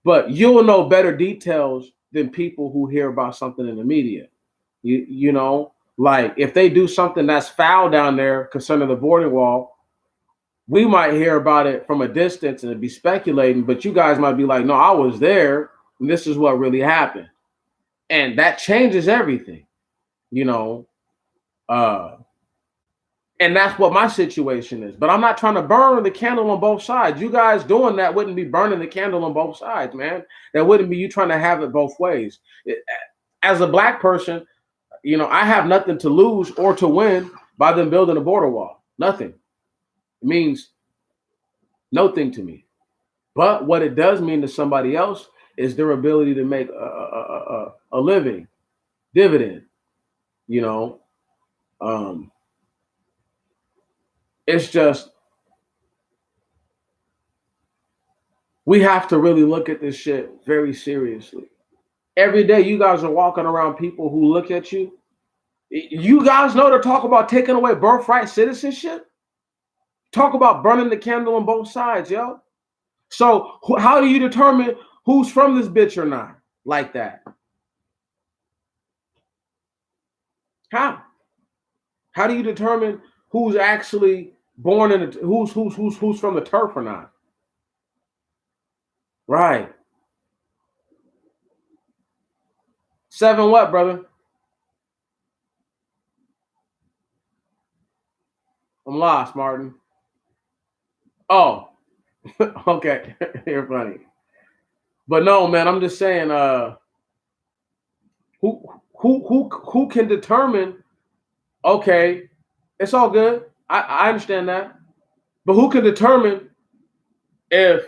But you'll know better details than people who hear about something in the media. You know, like if they do something that's foul down there concerning the border wall, we might hear about it from a distance and be speculating, but you guys might be like, no, I was there, and this is what really happened. And that changes everything, you know. And that's what my situation is. But I'm not trying to burn the candle on both sides. You guys doing that wouldn't be burning the candle on both sides, man. That wouldn't be you trying to have it both ways. As a black person, you know, I have nothing to lose or to win by them building a border wall. Nothing. It means nothing to me. But what it does mean to somebody else is their ability to make a living, dividend. You know, it's just we have to really look at this shit very seriously. Every day, you guys are walking around people who look at you. You guys know to talk about taking away birthright citizenship. Talk about burning the candle on both sides, yo. So how do you determine who's from this bitch or not like that? How? How do you determine who's actually born in who's from the turf or not? Right. 7 what, brother? I'm lost, Martin. Oh, okay. You're funny. But no, man, I'm just saying, who can determine, okay, it's all good. I understand that. But who can determine if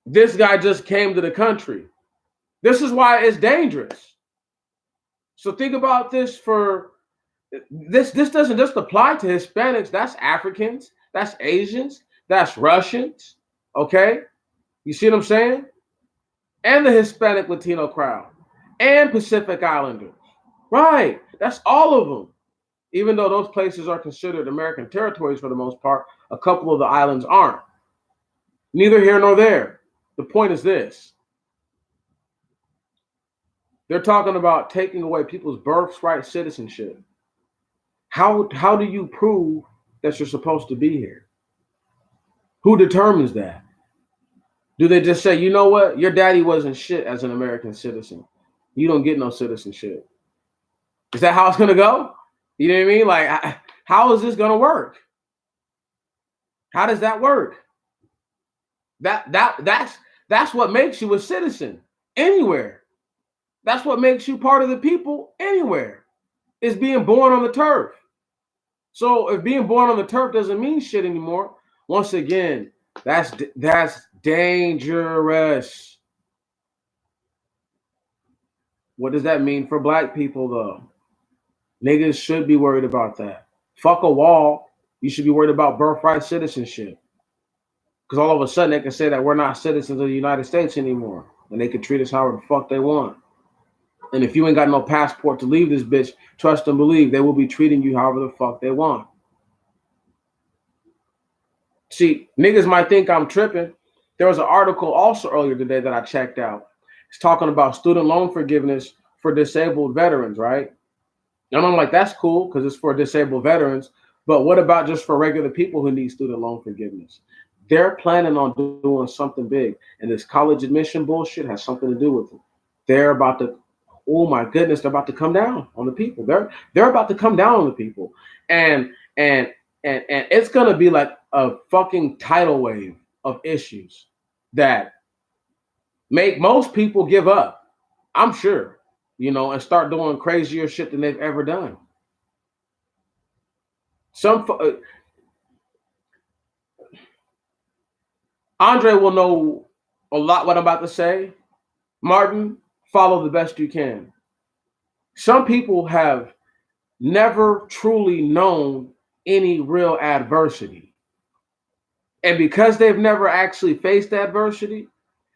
this guy just came to the country? This is why it's dangerous. So think about this for this doesn't just apply to Hispanics. That's Africans, that's Asians, that's Russians. Okay? You see what I'm saying? And the Hispanic Latino crowd and Pacific Islanders. Right. That's all of them. Even though those places are considered American territories for the most part, a couple of the islands aren't. Neither here nor there. The point is this. They're talking about taking away people's birthright citizenship. How do you prove that you're supposed to be here? Who determines that? Do they just say, you know what? Your daddy wasn't shit as an American citizen. You don't get no citizenship. Is that how it's going to go? You know what I mean? Like, how is this going to work? How does that work? That's what makes you a citizen anywhere. That's what makes you part of the people anywhere. Is being born on the turf. So if being born on the turf doesn't mean shit anymore, once again, that's dangerous. What does that mean for black people though? Niggas should be worried about that. Fuck a wall. You should be worried about birthright citizenship. Because all of a sudden they can say that we're not citizens of the United States anymore. And they can treat us however the fuck they want. And if you ain't got no passport to leave this bitch, trust and believe they will be treating you however the fuck they want. See, niggas might think I'm tripping. There was an article also earlier today that I checked out. It's talking about student loan forgiveness for disabled veterans, right? And I'm like, that's cool because it's for disabled veterans. But what about just for regular people who need student loan forgiveness? They're planning on doing something big. And this college admission bullshit has something to do with it. They're about to, oh my goodness, they're about to come down on the people. They're about to come down on the people. And it's going to be like a fucking tidal wave of issues that make most people give up, I'm sure, you know, and start doing crazier shit than they've ever done. Andre will know a lot what I'm about to say. Martin, follow the best you can. Some people have never truly known any real adversity. And because they've never actually faced adversity,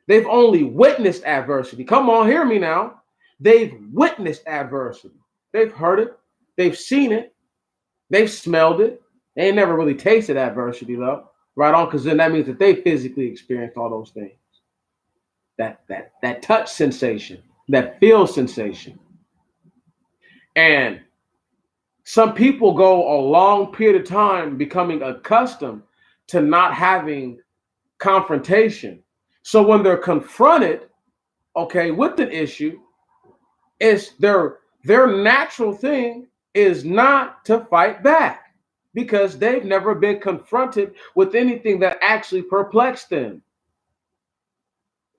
they've only witnessed adversity. Come on, hear me now. They've witnessed adversity. They've heard it. They've seen it. They've smelled it. They ain't never really tasted adversity, though. Right on, because then that means that they physically experienced all those things. That touch sensation, that feel sensation. And some people go a long period of time becoming accustomed to not having confrontation. So when they're confronted, okay, with an issue, it's their natural thing is not to fight back because they've never been confronted with anything that actually perplexed them.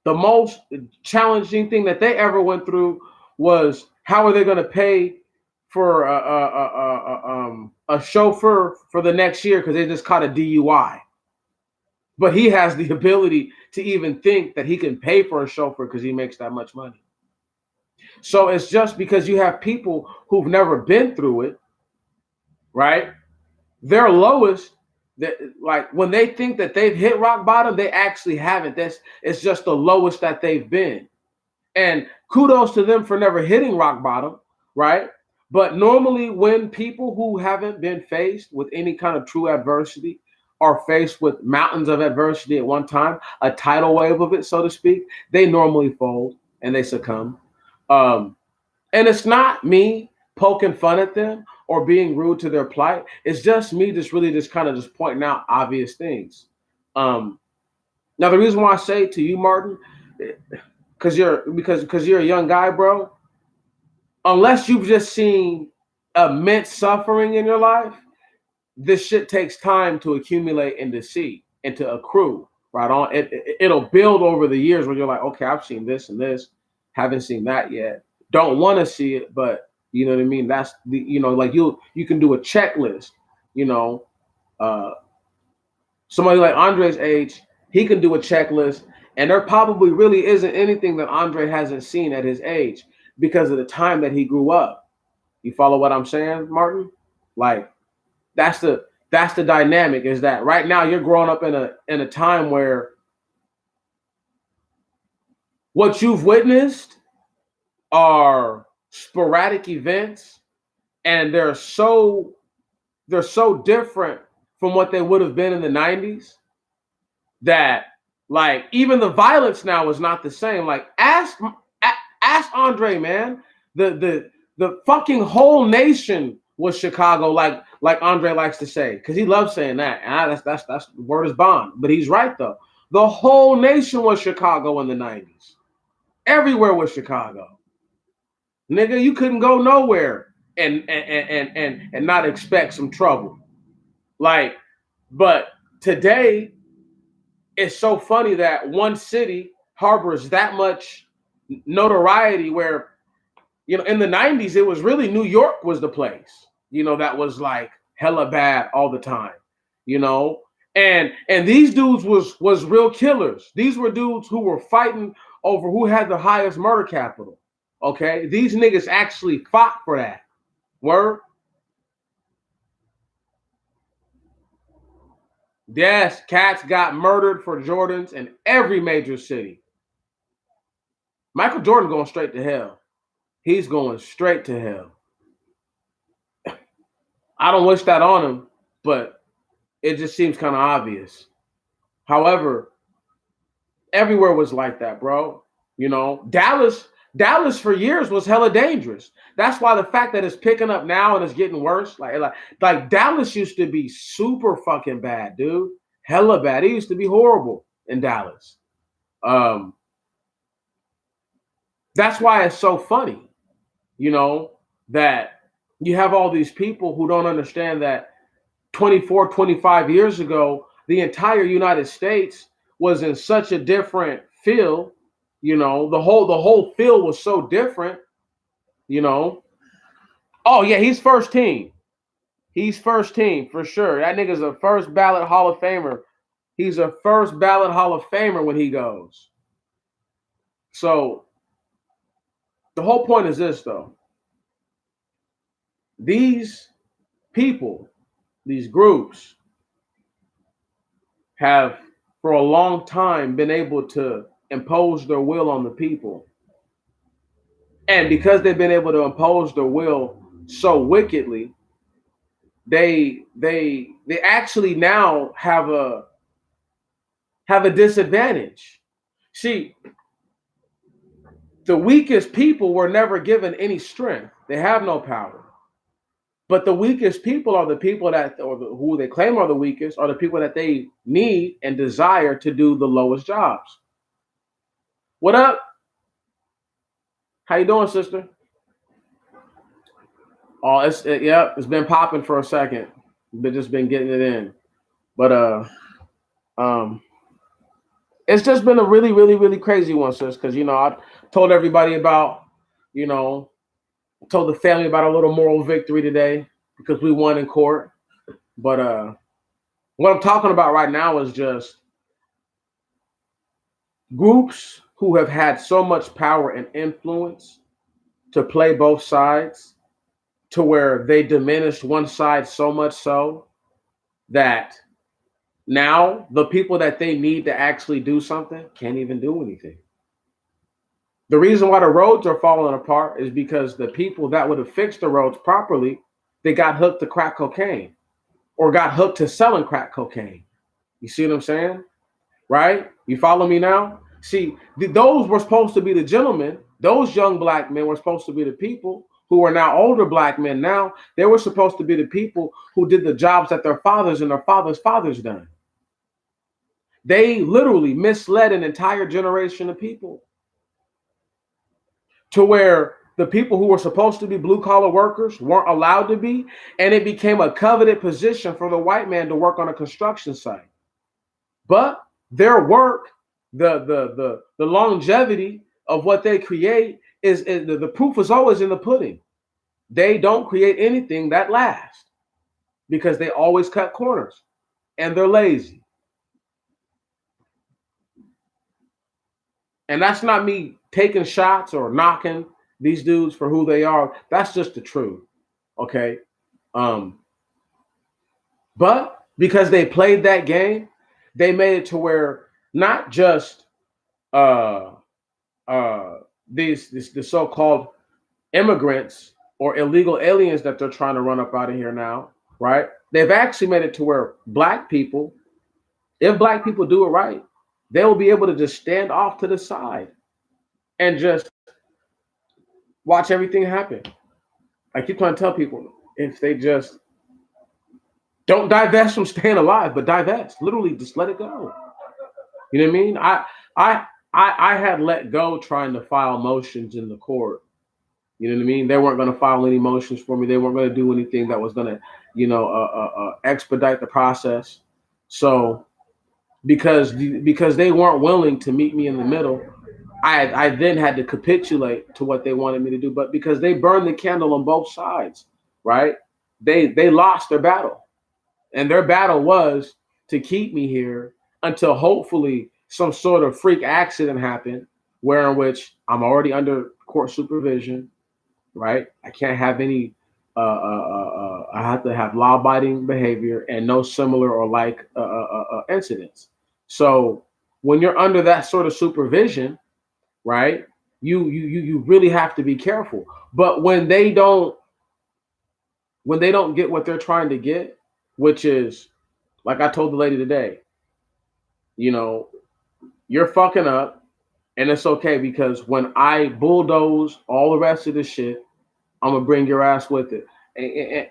The most challenging thing that they ever went through was how are they going to pay for a chauffeur for the next year because they just caught a DUI. But he has the ability to even think that he can pay for a chauffeur because he makes that much money. So it's just because you have people who've never been through it, right? Their lowest, that like when they think that they've hit rock bottom, they actually haven't. It's just the lowest that they've been. And kudos to them for never hitting rock bottom, right? But normally when people who haven't been faced with any kind of true adversity are faced with mountains of adversity at one time, a tidal wave of it, so to speak, they normally fold and they succumb. Um, and it's not me poking fun at them or being rude to their plight. It's just me just really just kind of just pointing out obvious things. Now the reason why I say to you, Martin, because you're a young guy, bro. Unless you've just seen immense suffering in your life, this shit takes time to accumulate and to see and to accrue. Right on. It'll build over the years where you're like, okay, I've seen this and this, haven't seen that yet. Don't want to see it, but you know what I mean. That's the like you can do a checklist. You know, uh, somebody like Andre's age, he can do a checklist, and there probably really isn't anything that Andre hasn't seen at his age because of the time that he grew up. You follow what I'm saying, Martin? Like that's the dynamic is that right now you're growing up in a time where what you've witnessed are sporadic events and they're so different from what they would have been in the 90s that like even the violence now is not the same. Like ask Andre, man. The fucking whole nation was Chicago, like Andre likes to say, because he loves saying that. And that's the word is bond. But he's right though. The whole nation was Chicago in the 90s. Everywhere was Chicago. Nigga, you couldn't go nowhere and not expect some trouble. Like, but today it's so funny that one city harbors that much notoriety where in the 90s it was really New York was the place that was like hella bad all the time you know and these dudes was real killers. These were dudes who were fighting over who had the highest murder capital. Okay, these niggas actually fought for that. Word. Yes, cats got murdered for Jordans in every major city. Michael Jordan going straight to hell. He's going straight to hell. I don't wish that on him, but it just seems kind of obvious. However, everywhere was like that, bro. Dallas for years was hella dangerous. That's why the fact that it's picking up now and it's getting worse, like Dallas used to be super fucking bad, dude. Hella bad. It used to be horrible in Dallas. That's why it's so funny, that you have all these people who don't understand that 24, 25 years ago, the entire United States was in such a different feel. The whole feel was so different. Oh yeah, he's first team. He's first team for sure. That nigga's a first ballot Hall of Famer. He's a first ballot Hall of Famer when he goes. So the whole point is this though. These people, these groups have for a long time been able to impose their will on the people. And because they've been able to impose their will so wickedly, they actually now have a disadvantage. See, the weakest people were never given any strength. They have no power. But the weakest people are the people who they claim are the weakest are the people that they need and desire to do the lowest jobs. What up? How you doing, sister? Oh, it's been popping for a second. Been just been getting it in, but um, it's just been a really, really, really crazy one, sis. Because I told everybody about, you know, told the family about a little moral victory today because we won in court. But what I'm talking about right now is just groups who have had so much power and influence to play both sides to where they diminished one side so much so that now the people that they need to actually do something can't even do anything. The reason why the roads are falling apart is because the people that would have fixed the roads properly, they got hooked to crack cocaine or got hooked to selling crack cocaine. You see what I'm saying? Right? You follow me now? See, those were supposed to be the gentlemen. Those young black men were supposed to be the people who are now older black men now. They were supposed to be the people who did the jobs that their fathers and their fathers done. They literally misled an entire generation of people to where the people who were supposed to be blue collar workers weren't allowed to be, and it became a coveted position for the white man to work on a construction site. But their work, the longevity of what they create is the proof is always in the pudding. They don't create anything that lasts because they always cut corners and they're lazy. And that's not me taking shots or knocking these dudes for who they are. That's just the truth. Okay. But because they played that game, they made it to where not just uh the so-called immigrants or illegal aliens that they're trying to run up out of here now, right? They've actually made it to where black people, if black people do it right, they will be able to just stand off to the side and just watch everything happen. I keep trying to tell people if they just don't divest from staying alive, but divest, literally just let it go. You know what I mean? I I had let go trying to file motions in the court. You know what I mean? They weren't going to file any motions for me. They weren't going to do anything that was going to, expedite the process. So because they weren't willing to meet me in the middle, I then had to capitulate to what they wanted me to do. But because they burned the candle on both sides, right? They lost their battle, and their battle was to keep me here until hopefully some sort of freak accident happened, where in which I'm already under court supervision, right? I can't have any. I have to have law-abiding behavior and no similar or like incidents. So when you're under that sort of supervision, right? You really have to be careful. But when they don't get what they're trying to get, which is like I told the lady today, you know, you're fucking up, and it's okay because when I bulldoze all the rest of the shit, I'm gonna bring your ass with it. And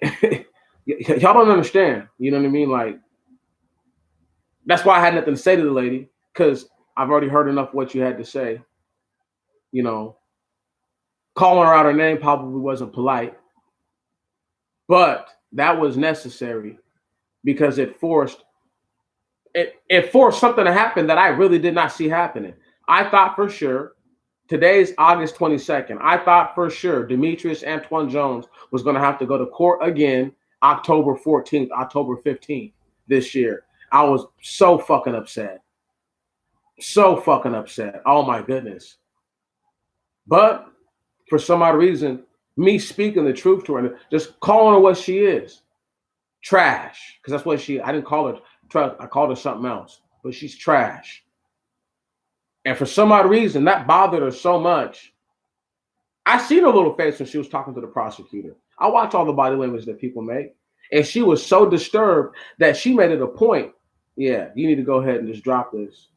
y'all don't understand. You know what I mean? Like that's why I had nothing to say to the lady because I've already heard enough of what you had to say. You know, calling her out her name probably wasn't polite, but that was necessary because it forced something to happen that I really did not see happening. I thought for sure today's August 22nd. I thought for sure Demetrius Antoine Jones was going to have to go to court again October 14th, October 15th this year. I was so fucking upset. So fucking upset. Oh my goodness. But for some odd reason, me speaking the truth to her, just calling her what she is, trash. Because that's what I didn't call her trash. I called her something else. But she's trash. And for some odd reason, that bothered her so much. I seen her little face when she was talking to the prosecutor. I watch all the body language that people make. And she was so disturbed that she made it a point. Yeah, you need to go ahead and just drop this.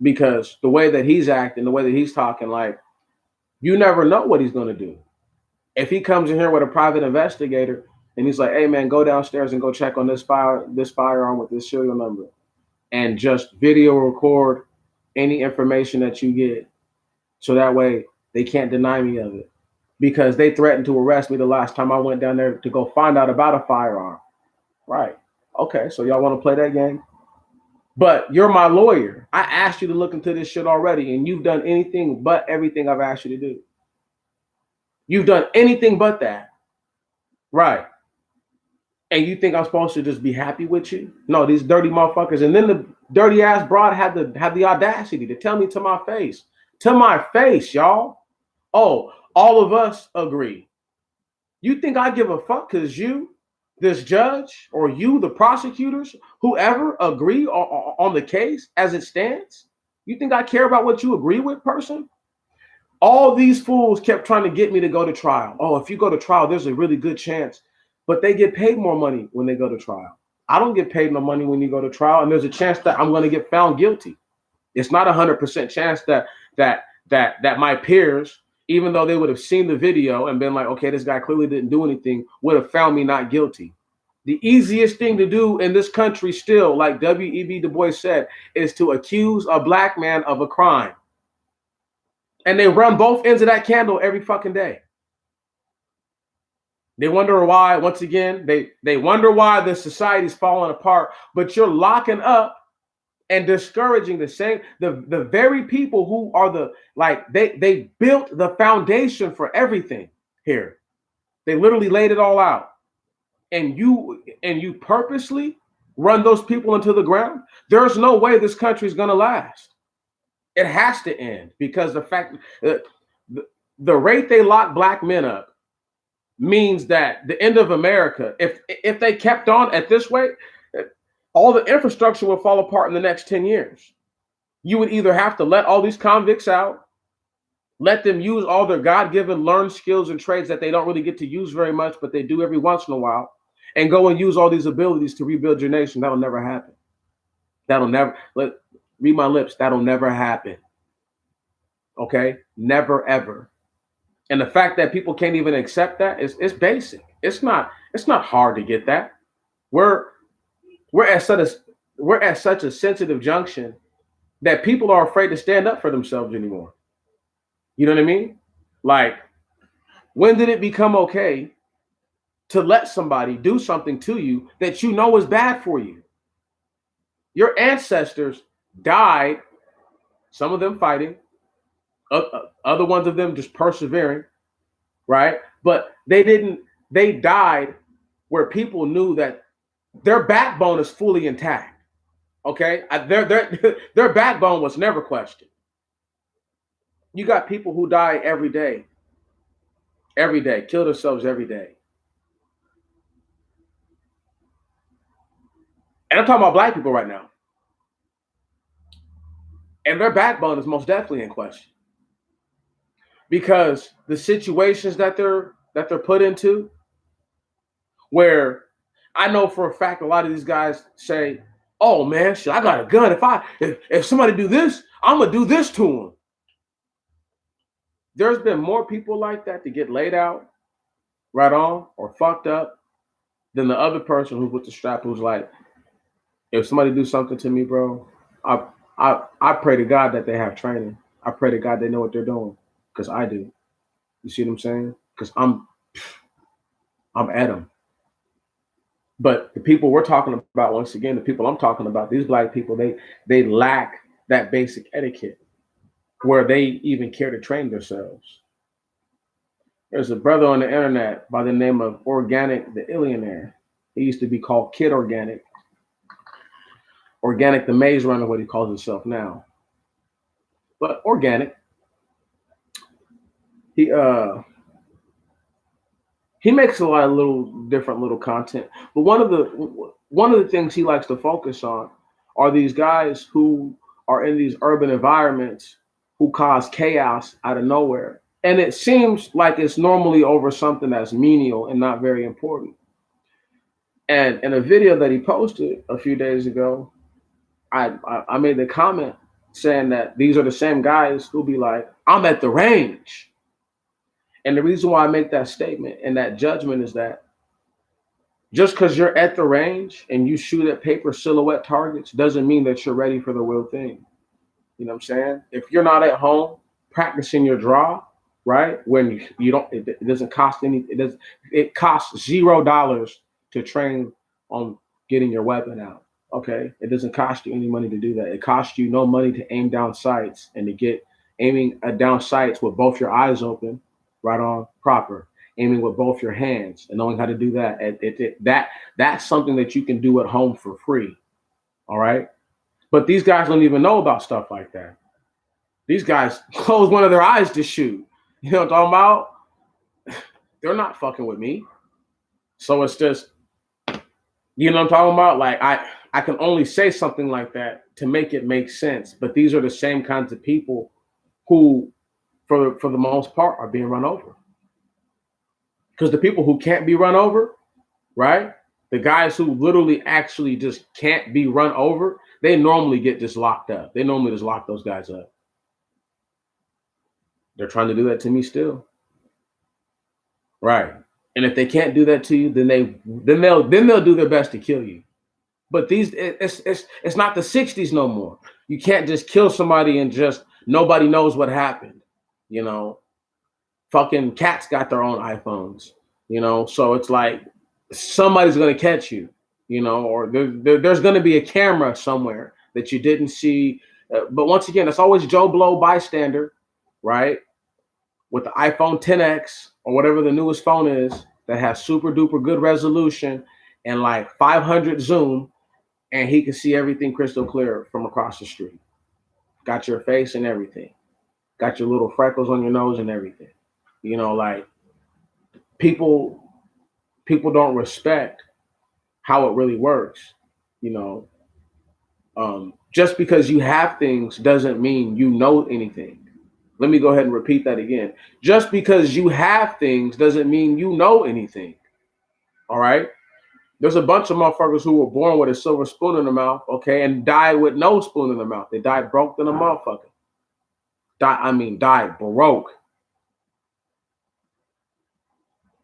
Because the way that he's acting, the way that he's talking, like, you never know what he's going to do. If he comes in here with a private investigator and he's like, hey, man, go downstairs and go check on this firearm with this serial number and just video record any information that you get. So that way they can't deny me of it. because they threatened to arrest me the last time I went down there to go find out about a firearm. Right. Okay, so y'all want to play that game? But you're my lawyer. I asked you to look into this shit already, and you've done anything but everything I've asked you to do. You've done anything but that. Right. And you think I'm supposed to just be happy with you? No, these dirty motherfuckers. And then the dirty ass broad had the audacity to tell me to my face, y'all. Oh, all of us agree. You think I give a fuck because you, this judge, or you, the prosecutors, whoever, agree on the case as it stands? You think I care about what you agree with, person? All these fools kept trying to get me to go to trial. Oh, if you go to trial, there's a really good chance. But they get paid more money when they go to trial. I don't get paid no money when you go to trial, and there's a chance that I'm going to get found guilty. It's not 100% chance that my peers, even though they would have seen the video and been like, okay, this guy clearly didn't do anything, would have found me not guilty. The easiest thing to do in this country still, like W.E.B. Du Bois said, is to accuse a black man of a crime. And they run both ends of that candle every fucking day. They wonder why, once again, they wonder why the society's falling apart, but you're locking up and discouraging the very people who are they built the foundation for everything here. They literally laid it all out. And you purposely run those people into the ground. There's no way this country is going to last. It has to end, because the fact the rate they lock black men up means that the end of America, if they kept on at this way, all the infrastructure will fall apart in the next 10 years. You would either have to let all these convicts out, let them use all their God-given learned skills and trades that they don't really get to use very much, but they do every once in a while, and go and use all these abilities to rebuild your nation. That'll never happen. Read my lips. That'll never happen. Okay? Never, ever. And the fact that people can't even accept that is basic. It's not hard to get that. We're at such a sensitive junction that people are afraid to stand up for themselves anymore. You know what I mean? Like, when did it become okay to let somebody do something to you that you know is bad for you? Your ancestors died, some of them fighting, other ones of them just persevering, right? But they died where people knew that their backbone is fully intact. Okay? Their backbone was never questioned. You got people who die every day, kill themselves every day. And I'm talking about black people right now. And their backbone is most definitely in question. Because the situations that they're put into, where I know for a fact a lot of these guys say, oh man, shit, I got a gun. If somebody do this, I'm gonna do this to them. There's been more people like that to get laid out, right on, or fucked up than the other person who's with the strap, who's like, if somebody do something to me, bro, I pray to God that they have training. I pray to God they know what they're doing, because I do. You see what I'm saying? Because I'm at them. But the people we're talking about, once again, the people I'm talking about, these black people, they lack that basic etiquette where they even care to train themselves. There's a brother on the internet by the name of Organic the Illionaire. He used to be called Kid Organic. Organic the Maze Runner, what he calls himself now. But Organic, he makes a lot of different little content. But one of the things he likes to focus on are these guys who are in these urban environments who cause chaos out of nowhere. And it seems like it's normally over something that's menial and not very important. And in a video that he posted a few days ago, I made the comment saying that these are the same guys who'll be like, I'm at the range. And the reason why I make that statement and that judgment is that just because you're at the range and you shoot at paper silhouette targets doesn't mean that you're ready for the real thing. You know what I'm saying? If you're not at home practicing your draw, right? When you don't, it doesn't cost any. It does. It costs $0 to train on getting your weapon out. Okay, it doesn't cost you any money to do that. It costs you no money to aim down sights and to get aiming down sights with both your eyes open, right on proper. Aiming with both your hands and knowing how to do that. That's something that you can do at home for free. All right, but these guys don't even know about stuff like that. These guys close one of their eyes to shoot. You know what I'm talking about? They're not fucking with me. So it's just, you know what I'm talking about? Like I can only say something like that to make it make sense. But these are the same kinds of people who, for the most part, are being run over. Because the people who can't be run over, right? The guys who literally actually just can't be run over, they normally get just locked up. They normally just lock those guys up. They're trying to do that to me still. Right. And if they can't do that to you, then they'll do their best to kill you. But it's not the 60s no more. You can't just kill somebody and just nobody knows what happened. You know, fucking cats got their own iPhones, so it's like somebody's gonna catch you, or there's gonna be a camera somewhere that you didn't see. But once again, it's always Joe Blow bystander, right? With the iPhone 10X or whatever the newest phone is that has super duper good resolution and like 500 zoom, and he can see everything crystal clear from across the street. Got your face and everything. Got your little freckles on your nose and everything. Like people don't respect how it really works. You know, just because you have things doesn't mean you know anything. Let me go ahead and repeat that again. Just because you have things doesn't mean you know anything. All right. There's a bunch of motherfuckers who were born with a silver spoon in their mouth, okay, and died with no spoon in their mouth. They died broke than a motherfucker. Died broke.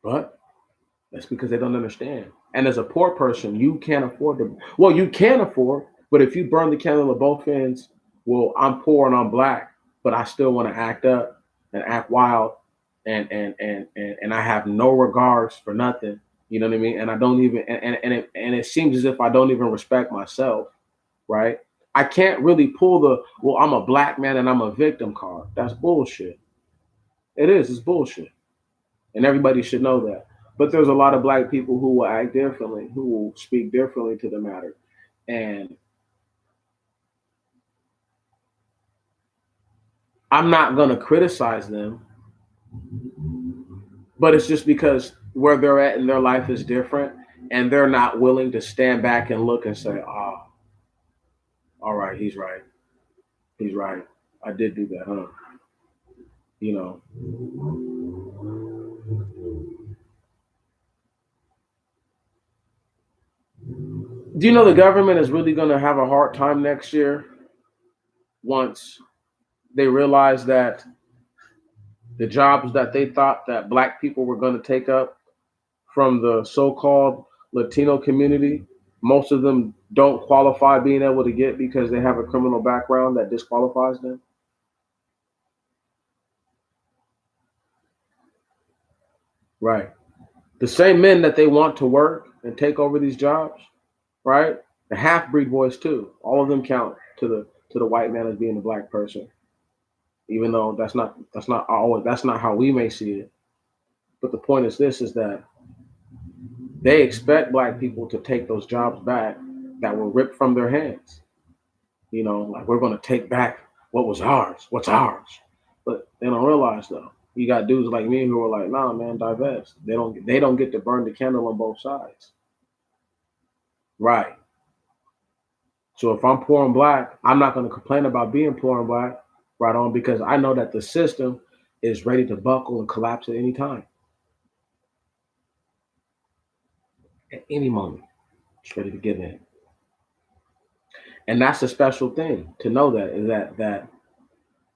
But that's because they don't understand. And as a poor person, you can't afford to. Well, you can afford, but if you burn the candle at both ends, well, I'm poor and I'm black, but I still want to act up and act wild, and I have no regards for nothing. You know what I mean? And I don't even and it seems as if I don't even respect myself, right? I can't really pull the well, I'm a black man and I'm a victim card. That's bullshit. It is. It's bullshit, and everybody should know that. But there's a lot of black people who will act differently, who will speak differently to the matter, and I'm not gonna criticize them, but it's just because where they're at in their life is different, and they're not willing to stand back and look and say, "Ah, oh, all right, he's right. He's right. I did do that, huh?" You know. Do you know the government is really going to have a hard time next year once they realize that the jobs that they thought that black people were going to take up from the so-called Latino community, most of them don't qualify being able to get because they have a criminal background that disqualifies them? Right. The same men that they want to work and take over these jobs, right? The half-breed boys too. All of them count to the white man as being a black person, even though that's not how we may see it. But the point is this: is that they expect black people to take those jobs back that were ripped from their hands. Like we're going to take back what was ours, what's ours. But they don't realize though. You got dudes like me who are like, nah, man, divest. They don't get to burn the candle on both sides. Right. So if I'm poor and black, I'm not going to complain about being poor and black, right on, because I know that the system is ready to buckle and collapse at any time, at any moment. It's ready to give in. And that's a special thing to know that is that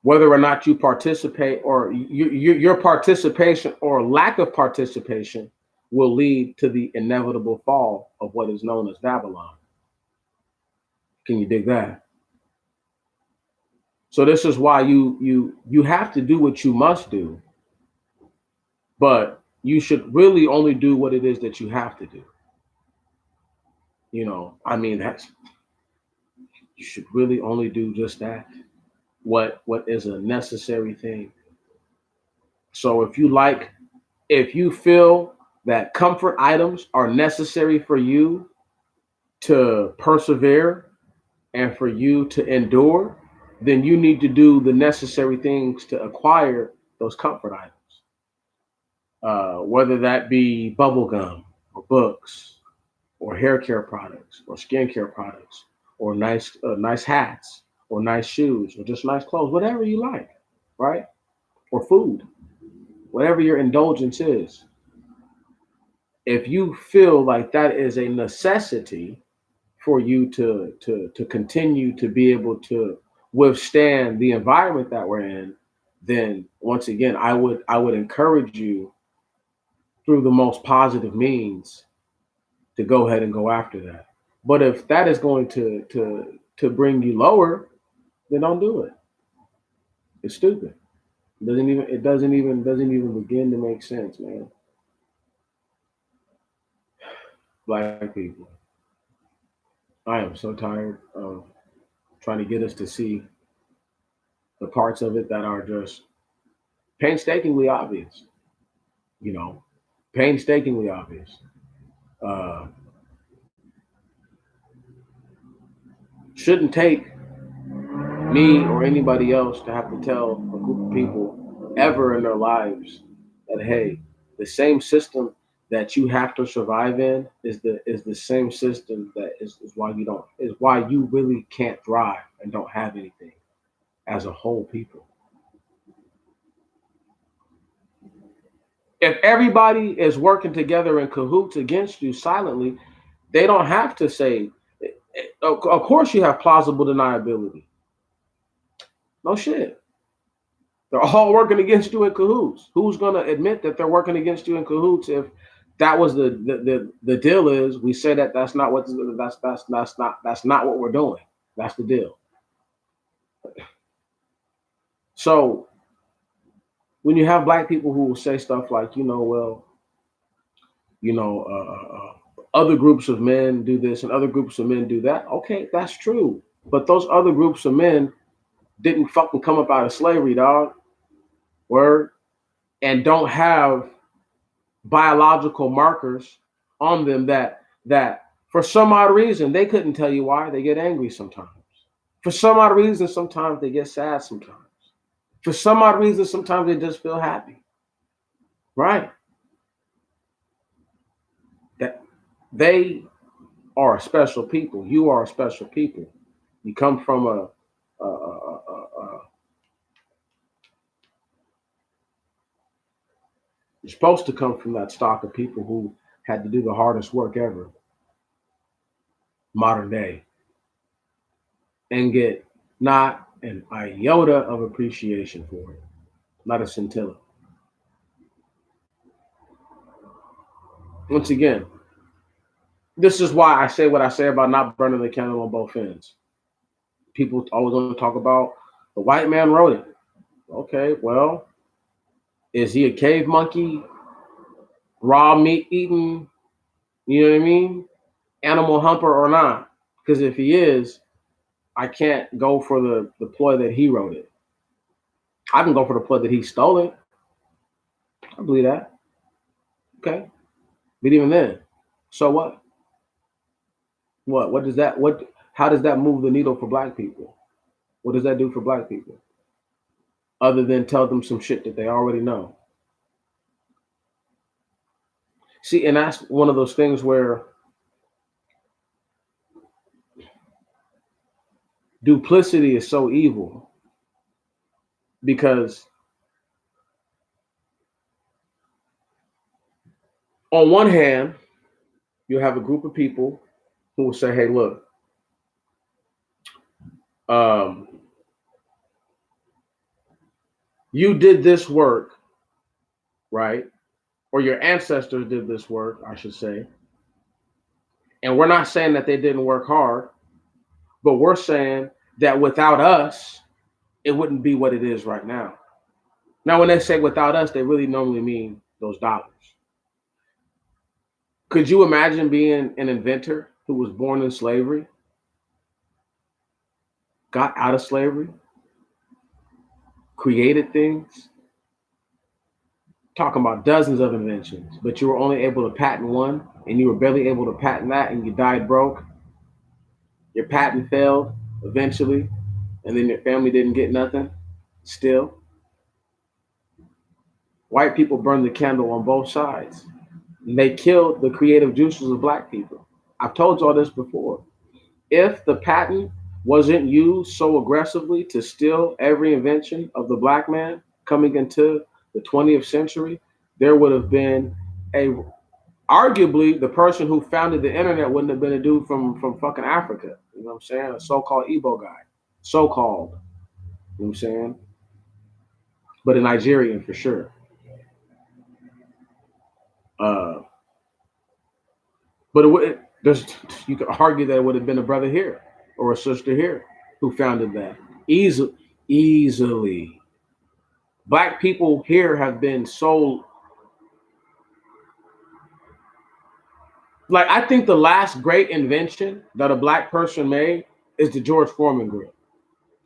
whether or not you participate or your participation or lack of participation will lead to the inevitable fall of what is known as Babylon. Can you dig that? So this is why you have to do what you must do, but you should really only do what it is that you have to do. I mean, that's you should really only do just that. What is a necessary thing. So if you feel that comfort items are necessary for you to persevere and for you to endure, then you need to do the necessary things to acquire those comfort items. Whether that be bubble gum or books or hair care products or skincare products or nice hats or nice shoes or just nice clothes, whatever you like, right? Or food, whatever your indulgence is. If you feel like that is a necessity for you to continue to be able to withstand the environment that we're in, then once again, I would encourage you through the most positive means to go ahead and go after that. But if that is going to bring you lower, then don't do it. It's stupid. It doesn't even begin to make sense, man. Black people. I am so tired of trying to get us to see the parts of it that are just painstakingly obvious, you know, painstakingly obvious. Uh, shouldn't take me or anybody else to have to tell a group of people ever in their lives that, hey, the same system that you have to survive in is the same system that is why you really can't thrive and don't have anything as a whole people. If everybody is working together in cahoots against you silently, they don't have to say. Of course, you have plausible deniability. No shit. They're all working against you in cahoots. Who's gonna admit that they're working against you in cahoots if that was the deal? Is we say that that's not what we're doing. That's the deal. So when you have black people who will say stuff like, well, other groups of men do this and other groups of men do that. Okay, that's true. But those other groups of men didn't fucking come up out of slavery, dog. Word. And don't have biological markers on them that for some odd reason they couldn't tell you why they get angry sometimes. For some odd reason, sometimes they get sad sometimes. For some odd reason, sometimes they just feel happy. Right. That they are a special people. You are a special people. You come from you're supposed to come from that stock of people who had to do the hardest work ever, modern day, and get not an iota of appreciation for it, not a scintilla. Once again, this is why I say what I say about not burning the candle on both ends. People always want to talk about the white man wrote it. Okay, well, is he a cave monkey, raw meat eating, you know what I mean, animal humper or not? Because if he is, I can't go for the ploy that he wrote it. I can go for the ploy that he stole it. I believe that. Okay. But even then, so what? What does that how does that move the needle for black people? What does that do for black people? Other than tell them some shit that they already know. See, and that's one of those things where duplicity is so evil because on one hand, you have a group of people who will say, hey, look, um, you did this work, right? Or your ancestors did this work, I should say. And we're not saying that they didn't work hard, but we're saying that without us, it wouldn't be what it is right now. Now, when they say without us, they really normally mean those dollars. Could you imagine being an inventor who was born in slavery, got out of slavery, created things, talking about dozens of inventions, but you were only able to patent one and you were barely able to patent that and you died broke? Your patent failed eventually, and then your family didn't get nothing still. White people burned the candle on both sides. And they killed the creative juices of black people. I've told you all this before. If the patent wasn't used so aggressively to steal every invention of the black man coming into the 20th century, there would have been a arguably the person who founded the internet wouldn't have been a dude from fucking Africa. You know what I'm saying? A so-called Igbo guy. So-called. You know what I'm saying? But a Nigerian for sure. Uh, but you could argue that it would have been a brother here or a sister here who founded that. Easily. Black people here have been so, like, I think the last great invention that a black person made is the George Foreman grill.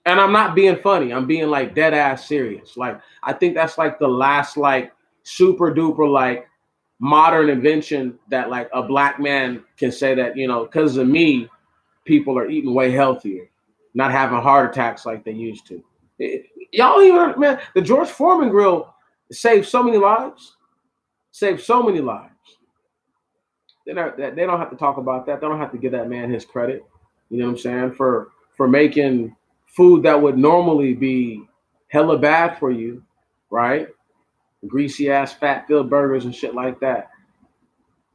And I'm not being funny. I'm being like dead ass serious. Like, I think that's like the last like super duper like modern invention that like a black man can say that, you know, because of me, people are eating way healthier, not having heart attacks like they used to. Y'all even, man, the George Foreman grill saved so many lives. Saved so many lives. They don't have to talk about that. They don't have to give that man his credit. You know what I'm saying? For making food that would normally be hella bad for you, right? Greasy ass fat filled burgers and shit like that.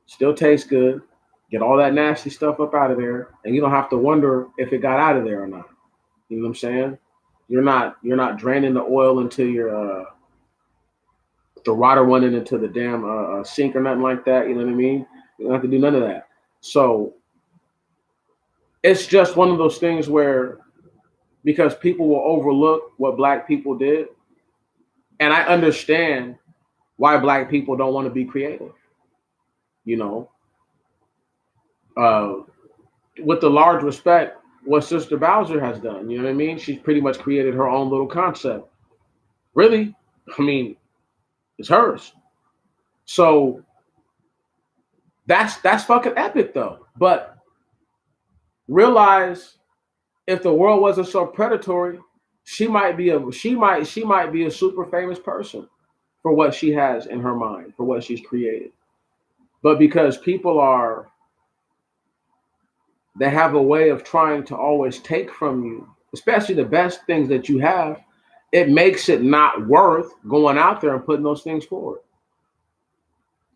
Still tastes good. Get all that nasty stuff up out of there, and you don't have to wonder if it got out of there or not. You know what I'm saying? You're not draining the oil into your the water running into the damn sink or nothing like that. You know what I mean? You don't have to do none of that. So it's just one of those things where, because people will overlook what black people did, and I understand why black people don't want to be creative. You know, with the large respect, what Sister Bowser has done. You know what I mean? She's pretty much created her own little concept. Really, I mean, it's hers. So that's fucking epic though. But realize, if the world wasn't so predatory, she might be a super famous person for what she has in her mind, for what she's created. But because they have a way of trying to always take from you, especially the best things that you have, it makes it not worth going out there and putting those things forward.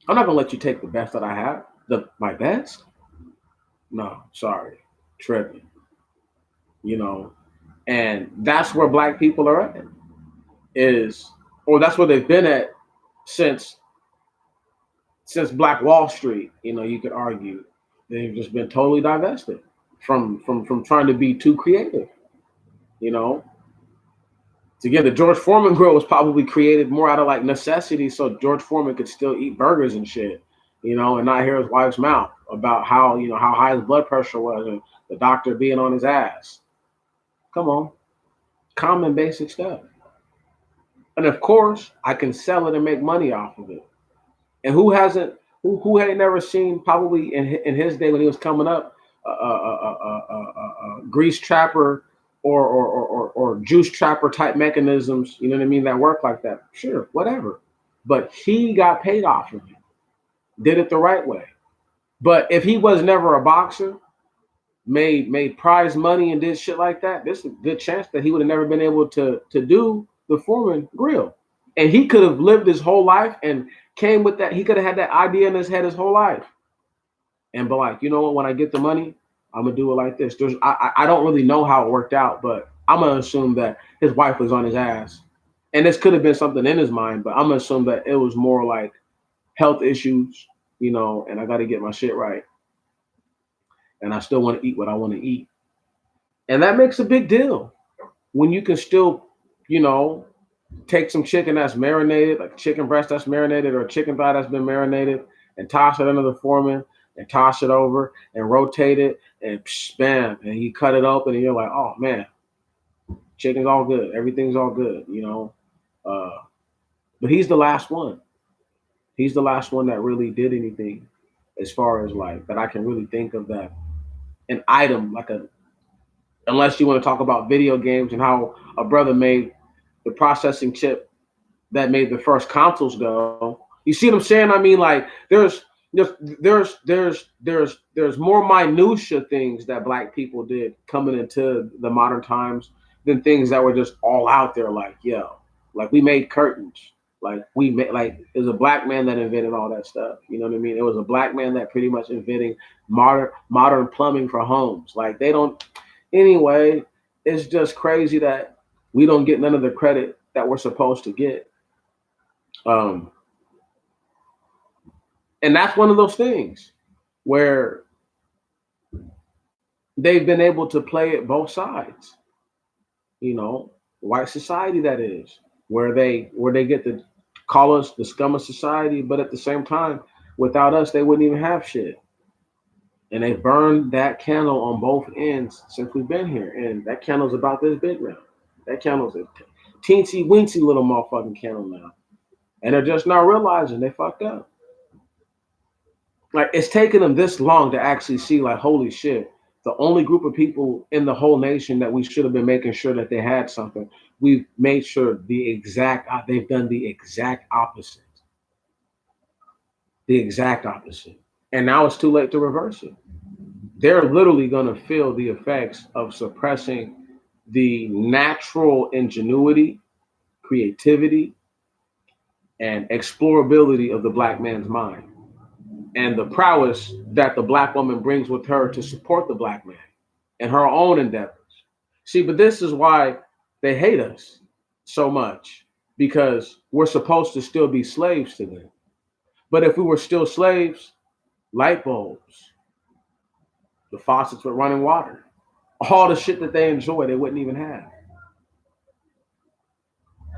I'm not gonna let you take the best that I have. My best? No, sorry. Tripping. You know, and that's where black people are at. Or that's where they've been at since Black Wall Street. You know, you could argue they've just been totally divested from trying to be too creative. You know, again, the George Foreman grill was probably created more out of like necessity, so George Foreman could still eat burgers and shit, you know, and not hear his wife's mouth about how, you know, how high his blood pressure was and the doctor being on his ass. Come on, common basic stuff. And of course, I can sell it and make money off of it. And who hasn't? Who had never seen, probably in his day when he was coming up, grease trapper or juice trapper type mechanisms, you know what I mean, that work like that. Sure, whatever. But he got paid off of it, did it the right way. But if he was never a boxer, made prize money and did shit like that, there's a good chance that he would have never been able to do the Foreman grill. And he could have lived his whole life and came with that. He could have had that idea in his head his whole life. And be like, you know what, when I get the money, I'm gonna do it like this. I don't really know how it worked out, but I'm gonna assume that his wife was on his ass. And this could have been something in his mind, but I'm gonna assume that it was more like health issues, you know, and I gotta get my shit right. And I still want to eat what I want to eat. And that makes a big deal when you can still, you know, take some chicken that's marinated, like chicken breast that's marinated or chicken thigh that's been marinated, and toss it under the foreman and toss it over and rotate it and psh, bam, and you cut it open and you're like, oh man, chicken's all good, everything's all good, you know. But he's the last one. He's the last one that really did anything as far as like that I can really think of that an item like a unless you want to talk about video games and how a brother made the processing chip that made the first consoles go. You see what I'm saying? I mean, like there's there's more minutia things that black people did coming into the modern times than things that were just all out there. Like yo, like we made curtains. Like we made like it was a black man that invented all that stuff. You know what I mean? It was a black man that pretty much inventing modern plumbing for homes. Like they don't. Anyway, it's just crazy that we don't get none of the credit that we're supposed to get. Um, and that's one of those things where they've been able to play it both sides. You know, white society that is, where they get to call us the scum of society, but at the same time, without us, they wouldn't even have shit. And they burned that candle on both ends since we've been here. And that candle's about this big now. That candle's a teensy weensy little motherfucking candle now. And they're just not realizing they fucked up. Like it's taken them this long to actually see, like, holy shit, the only group of people in the whole nation that we should have been making sure that they had something, we've made sure they've done the exact opposite. The exact opposite. And now it's too late to reverse it. They're literally going to feel the effects of suppressing the natural ingenuity, creativity, and explorability of the black man's mind and the prowess that the black woman brings with her to support the black man in her own endeavors. See, but this is why they hate us so much because we're supposed to still be slaves to them. But if we were still slaves, light bulbs, the faucets with running water, all the shit that they enjoy, they wouldn't even have.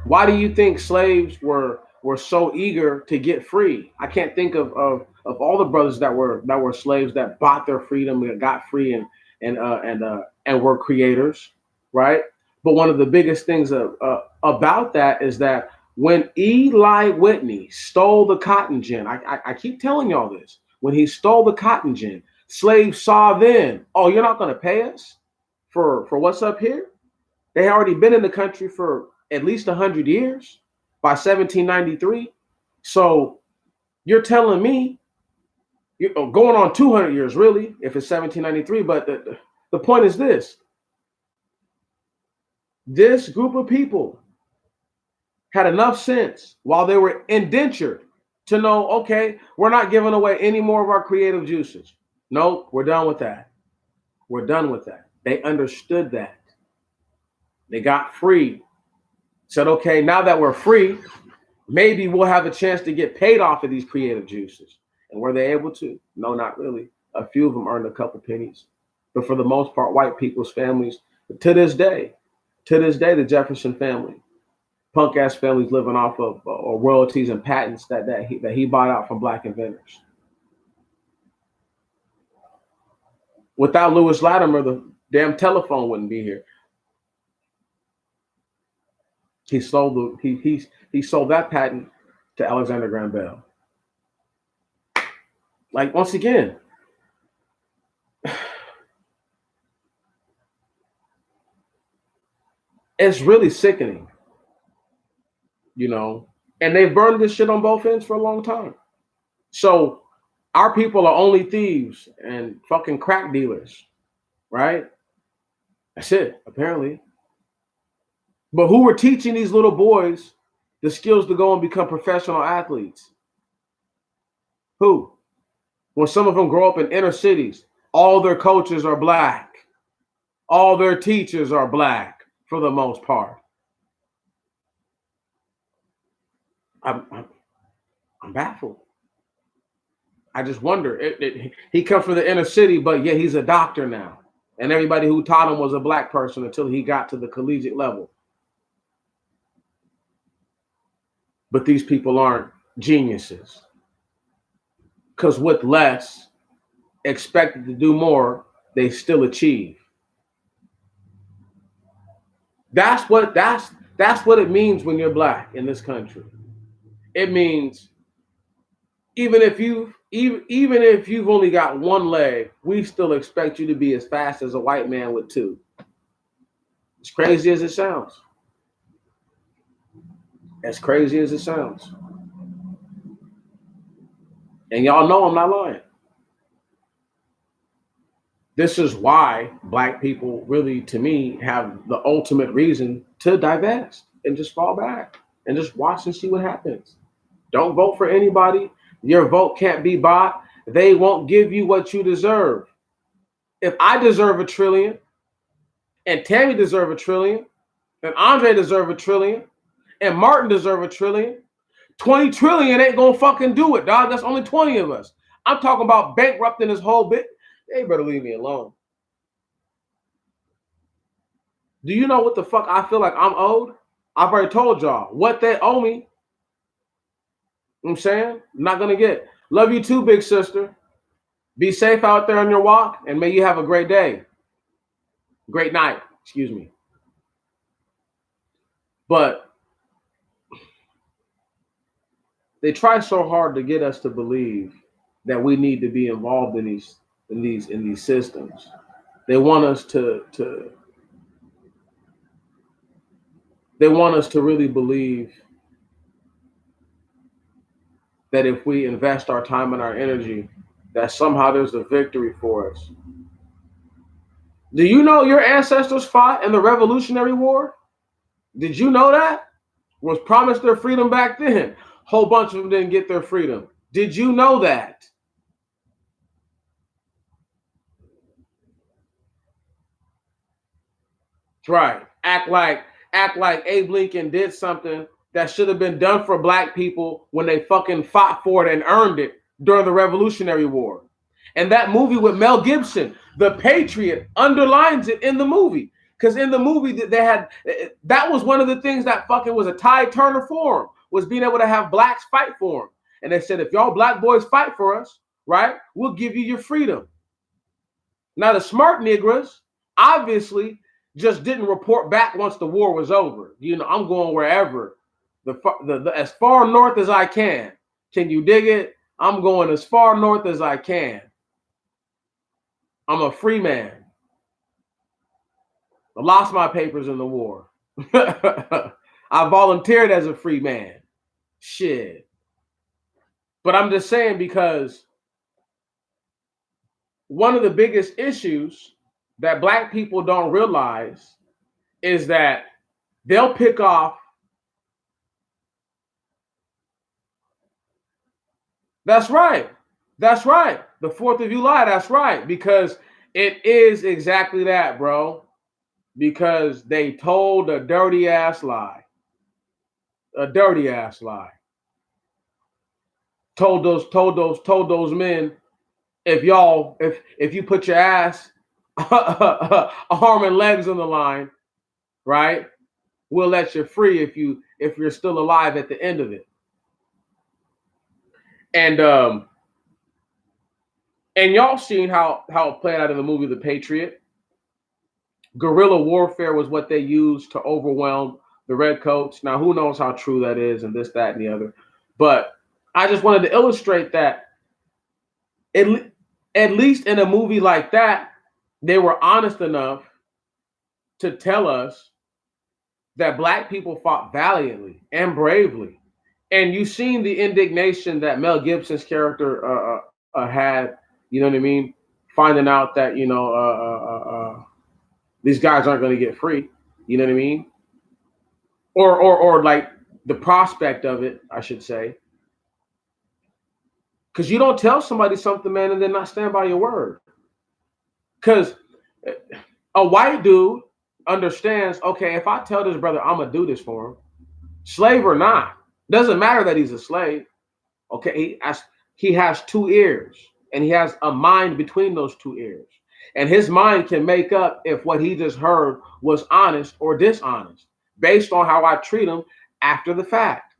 Why do you think slaves were so eager to get free? I can't think of all the brothers that were slaves that bought their freedom and got free and were creators, right? But one of the biggest things about that is that when Eli Whitney stole the cotton gin, I keep telling y'all this. When he stole the cotton gin, slaves saw then, oh, you're not going to pay us for what's up here? They had already been in the country for at least 100 years by 1793. So you're telling me you're going on 200 years, really, if it's 1793. But the point is this group of people had enough sense while they were indentured to know, okay, we're not giving away any more of our creative juices. Nope, we're done with that. We're done with that. They understood that. They got free. Said, okay, now that we're free, maybe we'll have a chance to get paid off of these creative juices. And were they able to? No, not really. A few of them earned a couple pennies. But for the most part, white people's families, to this day, the Jefferson family, punk ass families living off of royalties and patents that he bought out from black inventors. Without Lewis Latimer, the damn telephone wouldn't be here. He sold he sold that patent to Alexander Graham Bell. Like, once again, it's really sickening, you know. And they've burned this shit on both ends for a long time. So our people are only thieves and fucking crack dealers, right? That's it, apparently. But who were teaching these little boys the skills to go and become professional athletes? Who? When some of them grow up in inner cities, all their coaches are black. All their teachers are black for the most part. I'm baffled. I just wonder. He comes from the inner city, but yet he's a doctor now. And everybody who taught him was a black person until he got to the collegiate level. But these people aren't geniuses. Because with less, expected to do more, they still achieve. That's what it means when you're black in this country. It means even if you've only got one leg, we still expect you to be as fast as a white man with two. As crazy as it sounds. As crazy as it sounds. And y'all know I'm not lying. This is why black people really, to me, have the ultimate reason to divest and just fall back and just watch and see what happens. Don't vote for anybody. Your vote can't be bought. They won't give you what you deserve. If I deserve $1 trillion, and Tammy deserve $1 trillion, and Andre deserve $1 trillion, and Martin deserve $1 trillion, 20 trillion ain't gonna fucking do it, dog. That's only 20 of us. I'm talking about bankrupting this whole bit. They better leave me alone. Do you know what the fuck I feel like I'm owed? I've already told y'all what they owe me. You know what I'm saying? I'm not gonna get. Love you too, big sister. Be safe out there on your walk, and may you have a great day. Great night, excuse me. But they try so hard to get us to believe that we need to be involved in these systems. They want us to they want us to really believe that if we invest our time and our energy, that somehow there's a victory for us. Do you know your ancestors fought in the Revolutionary War? Did you know that? Was promised their freedom back then. Whole bunch of them didn't get their freedom. Did you know that? Right. Act like Abe Lincoln did something that should have been done for black people when they fucking fought for it and earned it during the Revolutionary War. And that movie with Mel Gibson, The Patriot, underlines it in the movie. Because in the movie they had, that was one of the things that fucking was a Ty Turner for him, was being able to have blacks fight for him. And they said, if y'all black boys fight for us, right, we'll give you your freedom. Now the smart Negroes obviously just didn't report back once the war was over. You know, I'm going wherever, the as far north as I can. Can you dig it? I'm going as far north as I can. I'm a free man. I lost my papers in the war. I volunteered as a free man. Shit. But I'm just saying, because one of the biggest issues that black people don't realize is that they'll pick off. That's right. That's right. The 4th of July, that's right. Because it is exactly that, bro. Because they told a dirty ass lie. A dirty ass lie. Told those men, if you put your ass, arm and legs on the line, right, we'll let you free if you're still alive at the end of it. And y'all seen how it played out in the movie The Patriot. Guerrilla warfare was what they used to overwhelm the redcoats. Now, who knows how true that is, and this, that, and the other. But I just wanted to illustrate that at least in a movie like that, they were honest enough to tell us that black people fought valiantly and bravely. And you've seen the indignation that Mel Gibson's character had, you know what I mean? Finding out that, you know, these guys aren't going to get free, you know what I mean? Or like the prospect of it, I should say. Because you don't tell somebody something, man, and then not stand by your word. Because a white dude understands, okay, if I tell this brother I'm going to do this for him, slave or not, doesn't matter that he's a slave. Okay, he has 2 ears, and he has a mind between those 2 ears. And his mind can make up if what he just heard was honest or dishonest based on how I treat him after the fact.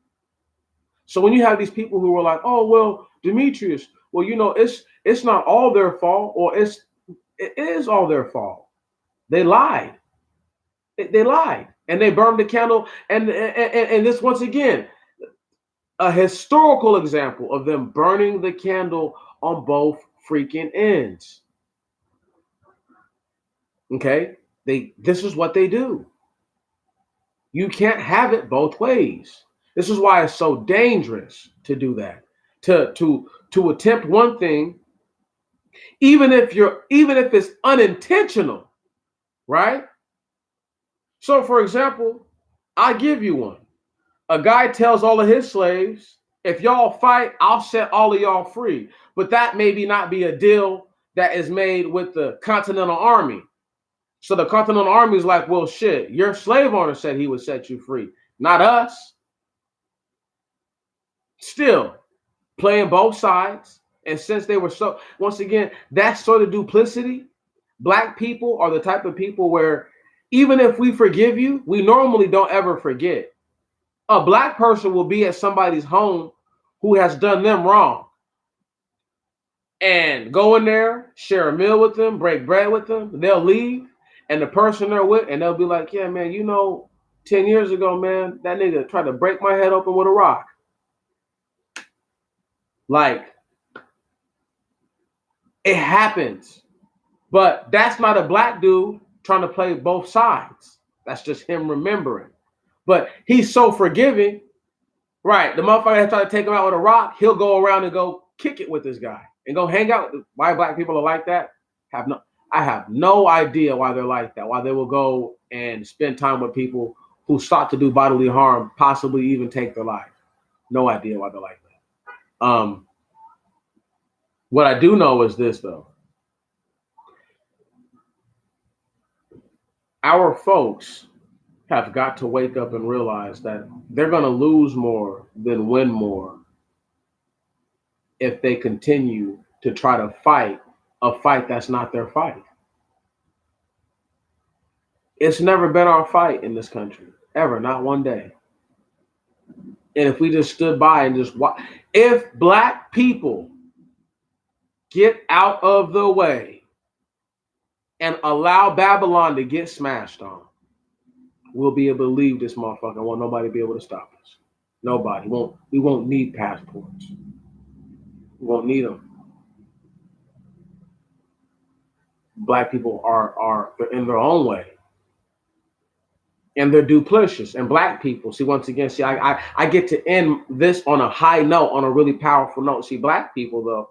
So when you have these people who are like, oh well, Demetrius, well, it's not all their fault, or it is all their fault. They lied. They lied, and they burned the candle. And this, once again, a historical example of them burning the candle on both freaking ends. Okay, this is what they do. You can't have it both ways. This is why it's so dangerous to do that. To attempt one thing, even if it's unintentional, right? So for example, I give you one. A guy tells all of his slaves, if y'all fight, I'll set all of y'all free. But that maybe not be a deal that is made with the Continental Army. So the Continental Army is like, well, shit, your slave owner said he would set you free, not us. Still playing both sides. And since they were so, once again, that sort of duplicity, black people are the type of people where even if we forgive you, we normally don't ever forget. A black person will be at somebody's home who has done them wrong and go in there, share a meal with them, break bread with them. They'll leave, and the person they're with, and they'll be like, yeah, man, 10 years ago, man, that nigga tried to break my head open with a rock. Like, it happens. But that's not a black dude trying to play both sides. That's just him remembering. But he's so forgiving. Right. The motherfucker that tried to take him out with a rock, he'll go around and go kick it with this guy and go hang out. Why black people are like that? I have no idea why they're like that. Why they will go and spend time with people who sought to do bodily harm, possibly even take their life. No idea why they're like that. What I do know is this, though. Our folks have got to wake up and realize that they're going to lose more than win more if they continue to try to fight a fight that's not their fight. It's never been our fight in this country, ever, not one day. And if we just stood by and just watch, if black people get out of the way and allow Babylon to get smashed on, we'll be able to leave this motherfucker. Won't nobody be able to stop us. Nobody. We won't need passports. We won't need them. Black people are in their own way. And they're duplicitous. And black people, once again, I get to end this on a high note, on a really powerful note. See, black people, though,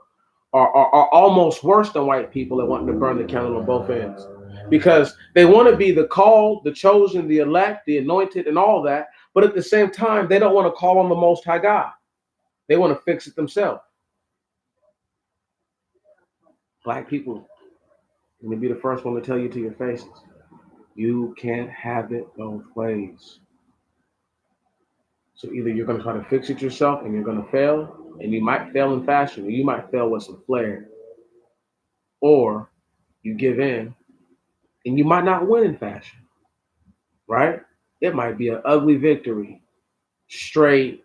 are almost worse than white people that want to burn the candle on both ends. Because they want to be the called, the chosen, the elect, the anointed, and all that. But at the same time, they don't want to call on the Most High God. They want to fix it themselves. Black people, let me be the first one to tell you to your faces. You can't have it both ways. So either you're going to try to fix it yourself and you're going to fail, and you might fail in fashion, or you might fail with some flair. Or you give in and you might not win in fashion, right? It might be an ugly victory, straight,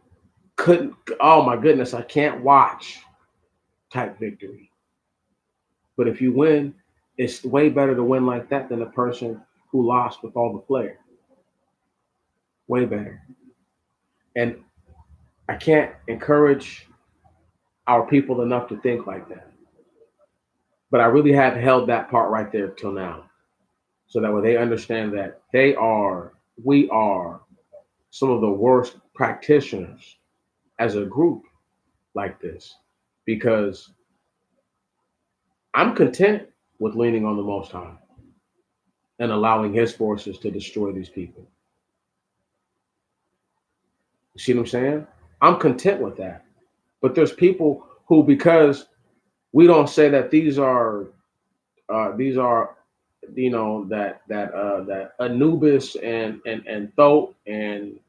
oh my goodness, I can't watch type victory. But if you win, it's way better to win like that than a person who lost with all the flair. Way better. And I can't encourage our people enough to think like that. But I really have held that part right there till now. So that way they understand that we are some of the worst practitioners as a group like this. Because I'm content with leaning on the Most High and allowing his forces to destroy these people. You see what I'm saying? I'm content with that. But there's people who, because we don't say that these are that Anubis and Thoth and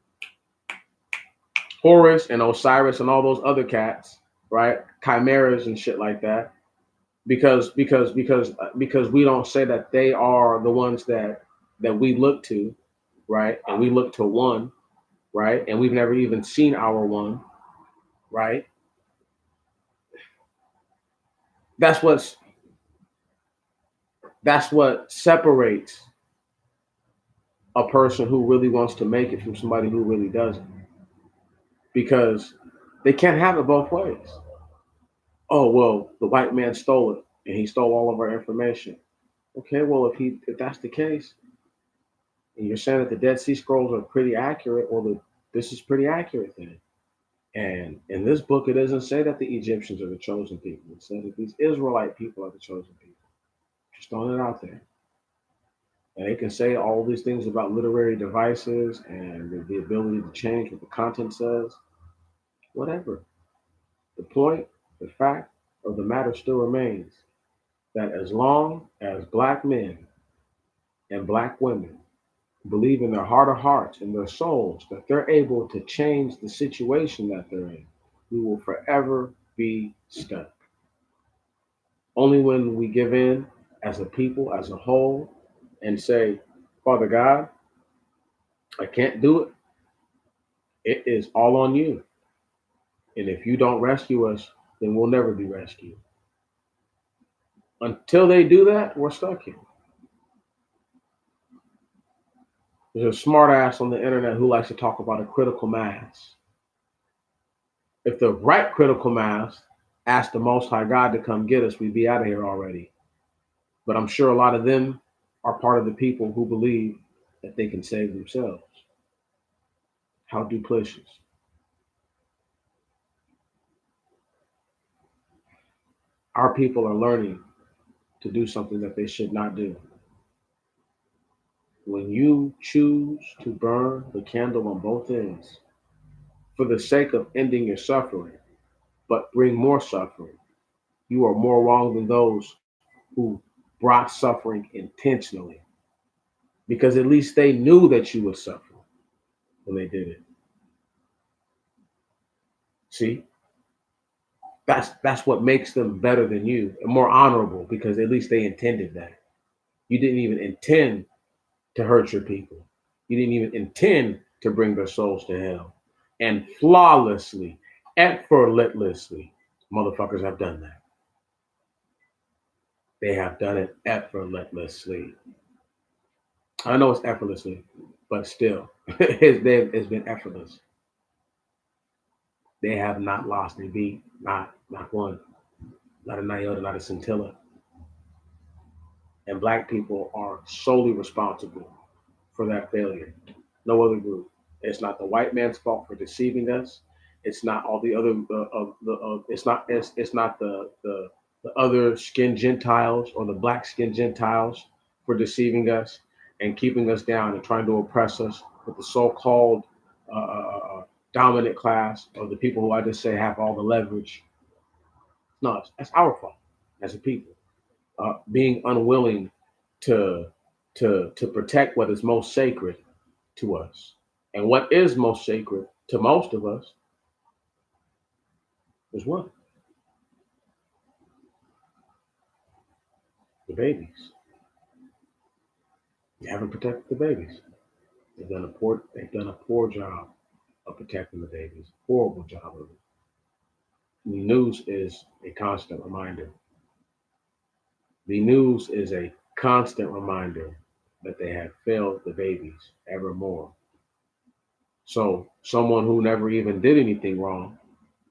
Horus and Osiris and all those other cats, right? Chimeras and shit like that. Because we don't say that they are the ones that we look to, right? And we look to one, right? And we've never even seen our one. right? That's what's that's what separates a person who really wants to make it from somebody who really doesn't, because they can't have it both ways. Oh well, the white man stole it and he stole all of our information. Okay, well if that's the case, and you're saying that the Dead Sea Scrolls are pretty accurate, well this is pretty accurate then. And in this book, it doesn't say that the Egyptians are the chosen people. It says that these Israelite people are the chosen people. Just throwing it out there. And they can say all these things about literary devices and the ability to change what the content says, whatever. The point, the fact of the matter still remains that as long as black men and black women believe in their heart of hearts and their souls that they're able to change the situation that they're in, we will forever be stuck. Only when we give in as a people, as a whole, and say, Father God, I can't do it. It is all on you. And if you don't rescue us, then we'll never be rescued. Until they do that, we're stuck here. There's a smart ass on the internet who likes to talk about a critical mass. If the right critical mass asked the Most High God to come get us, we'd be out of here already. But I'm sure a lot of them are part of the people who believe that they can save themselves. How duplicitous. Our people are learning to do something that they should not do. When you choose to burn the candle on both ends for the sake of ending your suffering, but bring more suffering, you are more wrong than those who brought suffering intentionally. Because at least they knew that you would suffer when they did it. See? That's what makes them better than you and more honorable, because at least they intended that. You didn't even intend to hurt your people. You didn't even intend to bring their souls to hell. And flawlessly, effortlessly, motherfuckers have done that. They have done it effortlessly. I know it's effortlessly, but still, it's been effortless. They have not lost a beat, not one, not an iota, not a scintilla. And black people are solely responsible for that failure. No other group. It's not the white man's fault for deceiving us. It's not all the other. It's not the other skin Gentiles or the black skin Gentiles for deceiving us and keeping us down and trying to oppress us with the so-called dominant class or the people who I just say have all the leverage. No, that's our fault as a people, being unwilling to to protect what is most sacred to us. And what is most sacred to most of us is what? The babies. You haven't protected the babies. They've done a poor job of protecting the babies. Horrible job of it. The news is a constant reminder. The news is a constant reminder that they have failed the babies ever more. So someone who never even did anything wrong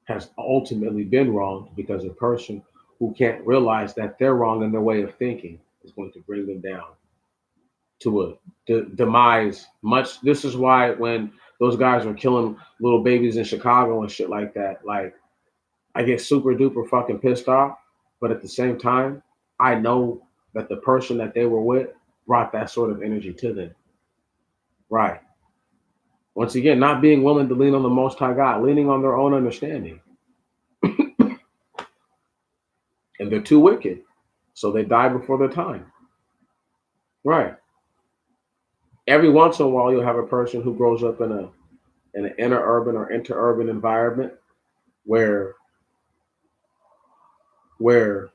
has ultimately been wronged, because a person who can't realize that they're wrong in their way of thinking is going to bring them down to a demise. Much. This is why when those guys are killing little babies in Chicago and shit like that, like, I get super duper fucking pissed off. But at the same time, I know that the person that they were with brought that sort of energy to them. Right. Once again, not being willing to lean on the Most High God, leaning on their own understanding. And they're too wicked. So they die before their time. Right. Every once in a while, you'll have a person who grows up in an inner urban or interurban environment where where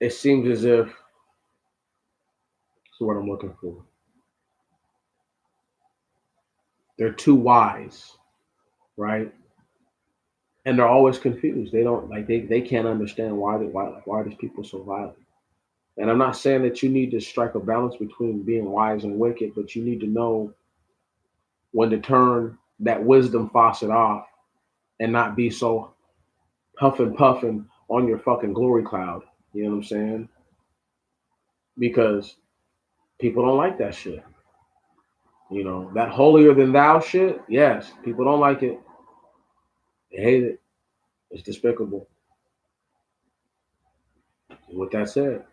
it seems as if, that's what I'm looking for. They're too wise. right? And they're always confused. They don't like they can't understand why are these people so violent. And I'm not saying that you need to strike a balance between being wise and wicked, but you need to know when to turn that wisdom faucet off and not be so huffing puffing on your fucking glory cloud. You know what I'm saying? Because people don't like that shit. You know, that holier than thou shit, yes, people don't like it. They hate it. It's despicable. With that said,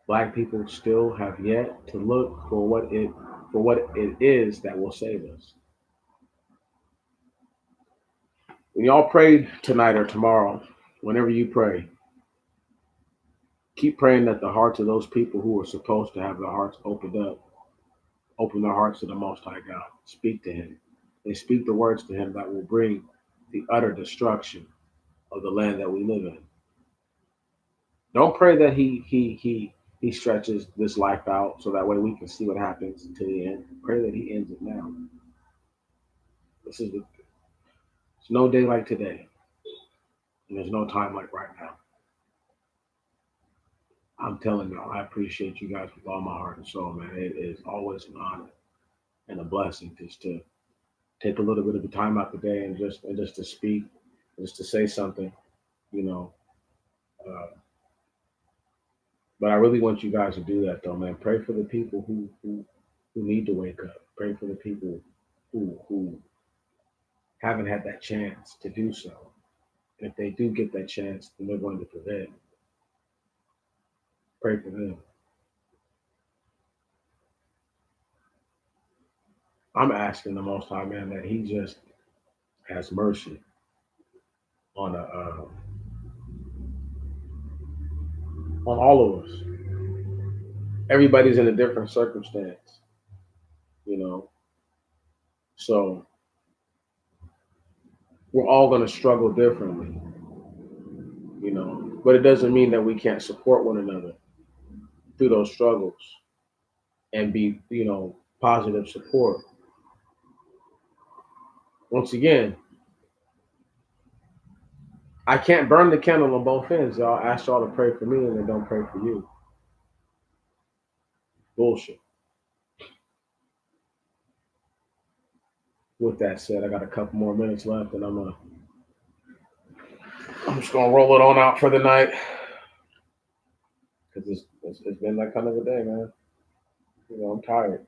black people still have yet to look for what it is that will save us. When y'all pray tonight or tomorrow, whenever you pray, keep praying that the hearts of those people who are supposed to have their hearts opened up, open their hearts to the Most High God. Speak to Him. They speak the words to Him that will bring the utter destruction of the land that we live in. Don't pray that he stretches this life out so that way we can see what happens to the end. Pray that He ends it now. It's no day like today, and there's no time like right now. I'm telling y'all, I appreciate you guys with all my heart and soul, man. It is always an honor and a blessing just to take a little bit of the time out the day and just to speak, just to say something, you know. Uh, but I really want you guys to do that, though, man. Pray for the people who need to wake up. Pray for the people who haven't had that chance to do so. And if they do get that chance, then they're going to prevail. Pray for them. I'm asking the Most High, man, that He just has mercy on all of us. Everybody's in a different circumstance, you know. So we're all going to struggle differently, you know. But it doesn't mean that we can't support one another through those struggles and be, positive support. Once again, I can't burn the candle on both ends. Y'all ask y'all to pray for me and then don't pray for you. Bullshit. With that said, I got a couple more minutes left, and I'm just gonna roll it on out for the night because it's been that kind of a day, man. I'm tired.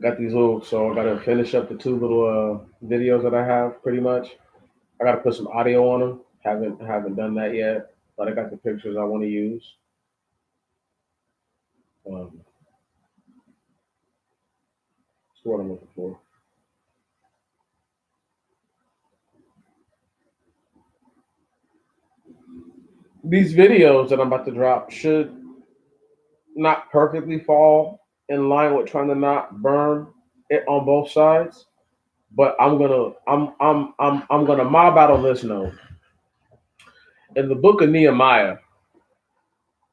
Got these little, so I gotta finish up the two little videos that I have. Pretty much, I gotta put some audio on them. Haven't done that yet, but I got the pictures I want to use. That's what I'm looking for. These videos that I'm about to drop should not perfectly fall in line with trying to not burn it on both sides, but I'm gonna mob out on this note. In the book of Nehemiah,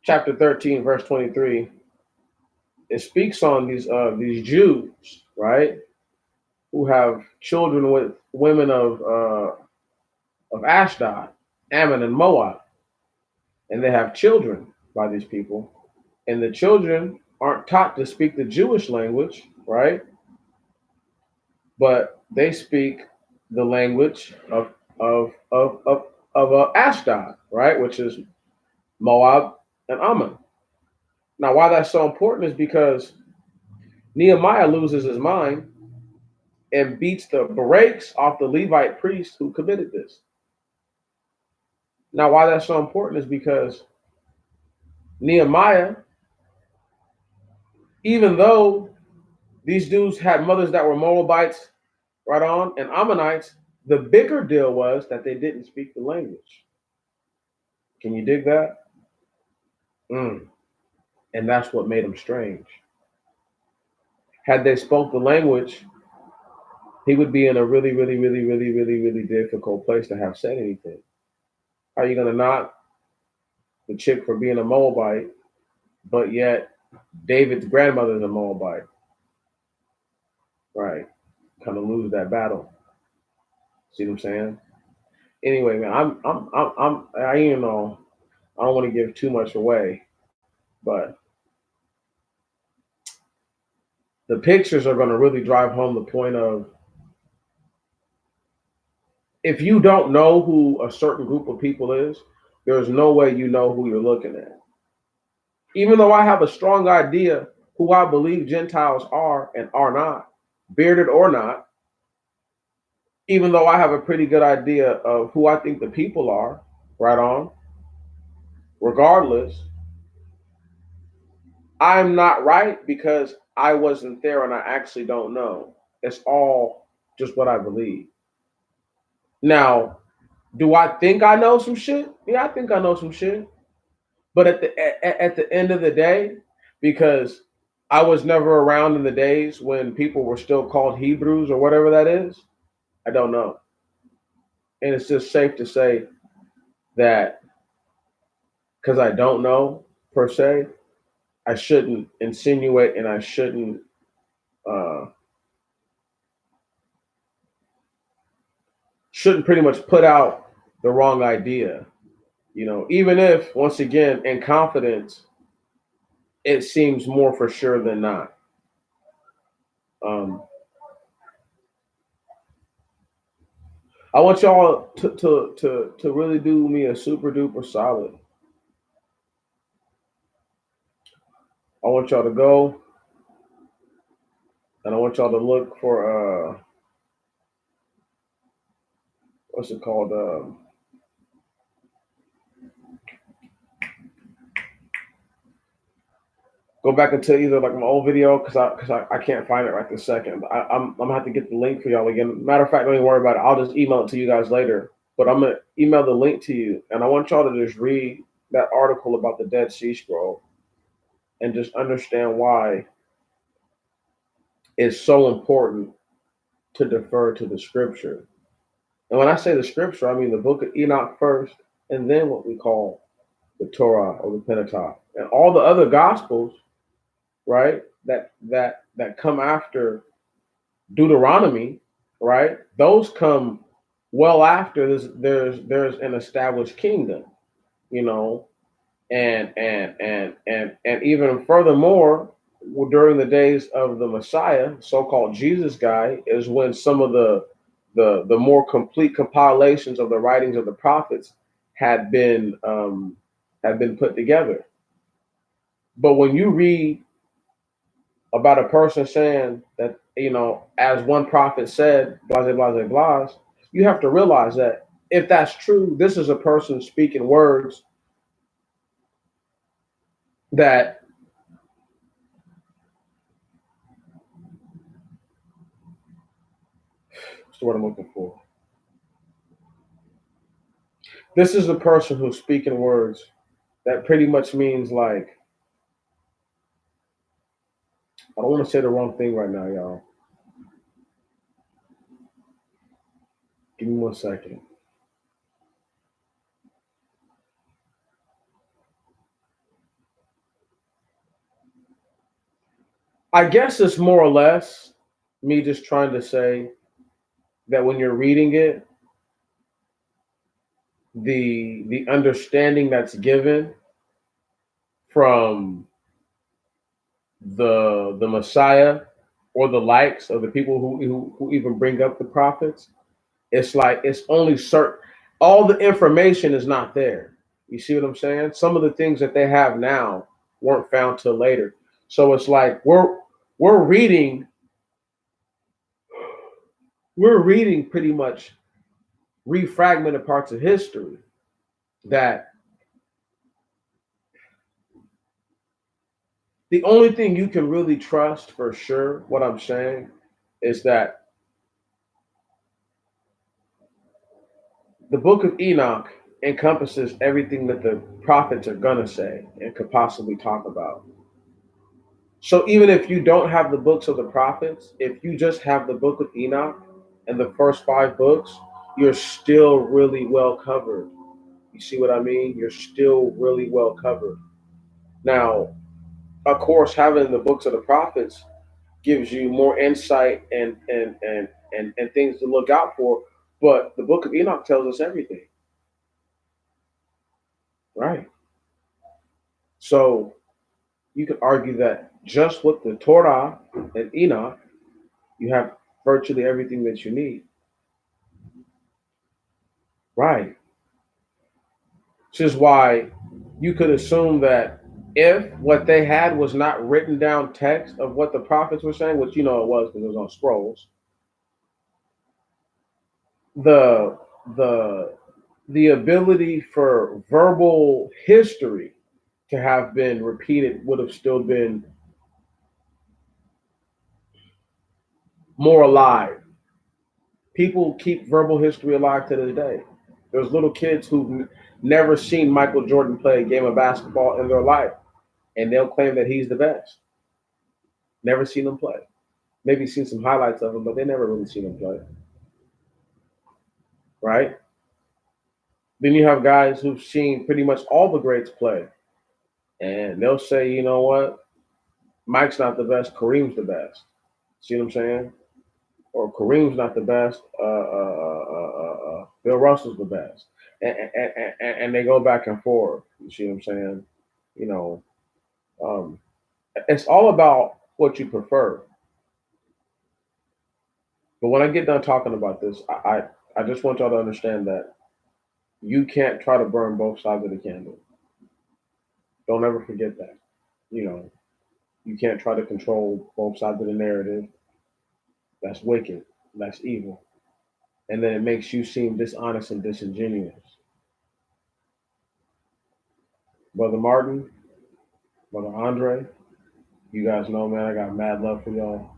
chapter 13, verse 23, it speaks on these Jews, right, who have children with women of Ashdod, Ammon, and Moab, and they have children by these people, and the children aren't taught to speak the Jewish language, right? But they speak the language of Ashdod, right, which is Moab and Ammon. Now, why that's so important is because Nehemiah loses his mind and beats the brakes off the Levite priest who committed this. Now, why that's so important is because Nehemiah, even though these dudes had mothers that were Moabites, right on, and Ammonites, the bigger deal was that they didn't speak the language. Can you dig that? And that's what made them strange. Had they spoke the language, he would be in a really, really, really, really, really, really difficult place to have said anything. How are you going to knock the chick for being a Moabite, but yet David's grandmother is a Moabite? right? Kind of lose that battle. See what I'm saying? Anyway, man, I you know, I don't want to give too much away, but the pictures are going to really drive home the point of if you don't know who a certain group of people is, there's no way you know who you're looking at. Even though I have a strong idea who I believe Gentiles are and are not, bearded or not, even though I have a pretty good idea of who I think the people are, right on, regardless, I'm not right because I wasn't there and I actually don't know. It's all just what I believe. Now, do I think I know some shit? Yeah, I think I know some shit. But at the end of the day, because I was never around in the days when people were still called Hebrews or whatever that is, I don't know. And it's just safe to say that because I don't know per se, I shouldn't insinuate and I uh, shouldn't pretty much put out the wrong idea. You know, even if once again in confidence, it seems more for sure than not. Um, I want y'all to really do me a super duper solid. I want y'all to go and I want y'all to look for what's it called? Go back into either like my old video because I can't find it right this second. I'm gonna have to get the link for y'all again. Matter of fact, don't even worry about it. I'll just email it to you guys later. But I'm gonna email the link to you, and I want y'all to just read that article about the Dead Sea Scroll and just understand why it's so important to defer to the scripture. And when I say the scripture, I mean the book of Enoch first, and then what we call the Torah or the Pentateuch, and all the other gospels, right? That come after Deuteronomy, right? Those come well after there's an established kingdom, you know, and even furthermore, during the days of the Messiah, so-called Jesus guy, is when some of the more complete compilations of the writings of the prophets had been had been put together. But when you read about a person saying that, you know, as one prophet said, blase, blase, blase, you have to realize that if that's true, this is a person speaking words that what's the word I'm looking for? This is a person who's speaking words that pretty much means like I don't want to say the wrong thing right now, y'all. Give me 1 second. I guess it's more or less me just trying to say that when you're reading it, the understanding that's given from the Messiah or the likes of the people who even bring up the prophets, it's like it's only certain. All the information is not there. You see what I'm saying? Some of the things that they have now weren't found till later. So it's like we're reading we're reading pretty much refragmented parts of history that the only thing you can really trust for sure, what I'm saying, is that the book of Enoch encompasses everything that the prophets are going to say and could possibly talk about. So even if you don't have the books of the prophets, if you just have the book of Enoch and the first 5 books, you're still really well covered. You see what I mean? You're still really well covered. Now, of course, having the books of the prophets gives you more insight and things to look out for. But the book of Enoch tells us everything, right? So you could argue that just with the Torah and Enoch, you have virtually everything that you need, right? Which is why you could assume that if what they had was not written down text of what the prophets were saying, which you know it was because it was on scrolls, the the the ability for verbal history to have been repeated would have still been more alive. People keep verbal history alive to this day. There's little kids who've never seen Michael Jordan play a game of basketball in their life, and they'll claim that he's the best. Never seen him play. Maybe seen some highlights of him, but they never really seen him play, right? Then you have guys who've seen pretty much all the greats play, and they'll say, you know what, Mike's not the best, Kareem's the best. See what I'm saying? Or Kareem's not the best, Bill Russell's the best, and they go back and forth. You see what I'm saying? You know, um, it's all about what you prefer. But when I get done talking about this, I just want y'all to understand that you can't try to burn both sides of the candle. Don't ever forget that. You know, you can't try to control both sides of the narrative. That's wicked. That's evil. And then it makes you seem dishonest and disingenuous. Brother Martin, Brother Andre, you guys know, man, I got mad love for y'all.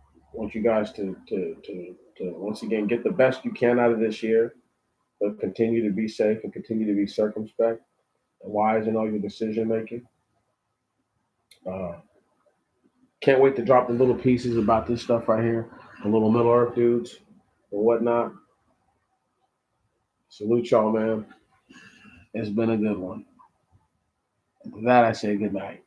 I want you guys to once again get the best you can out of this year, but continue to be safe and continue to be circumspect and wise in all your decision making. Uh, can't wait to drop the little pieces about this stuff right here, the little Middle Earth dudes and whatnot. Salute y'all, man. It's been a good one. With that, I say good night.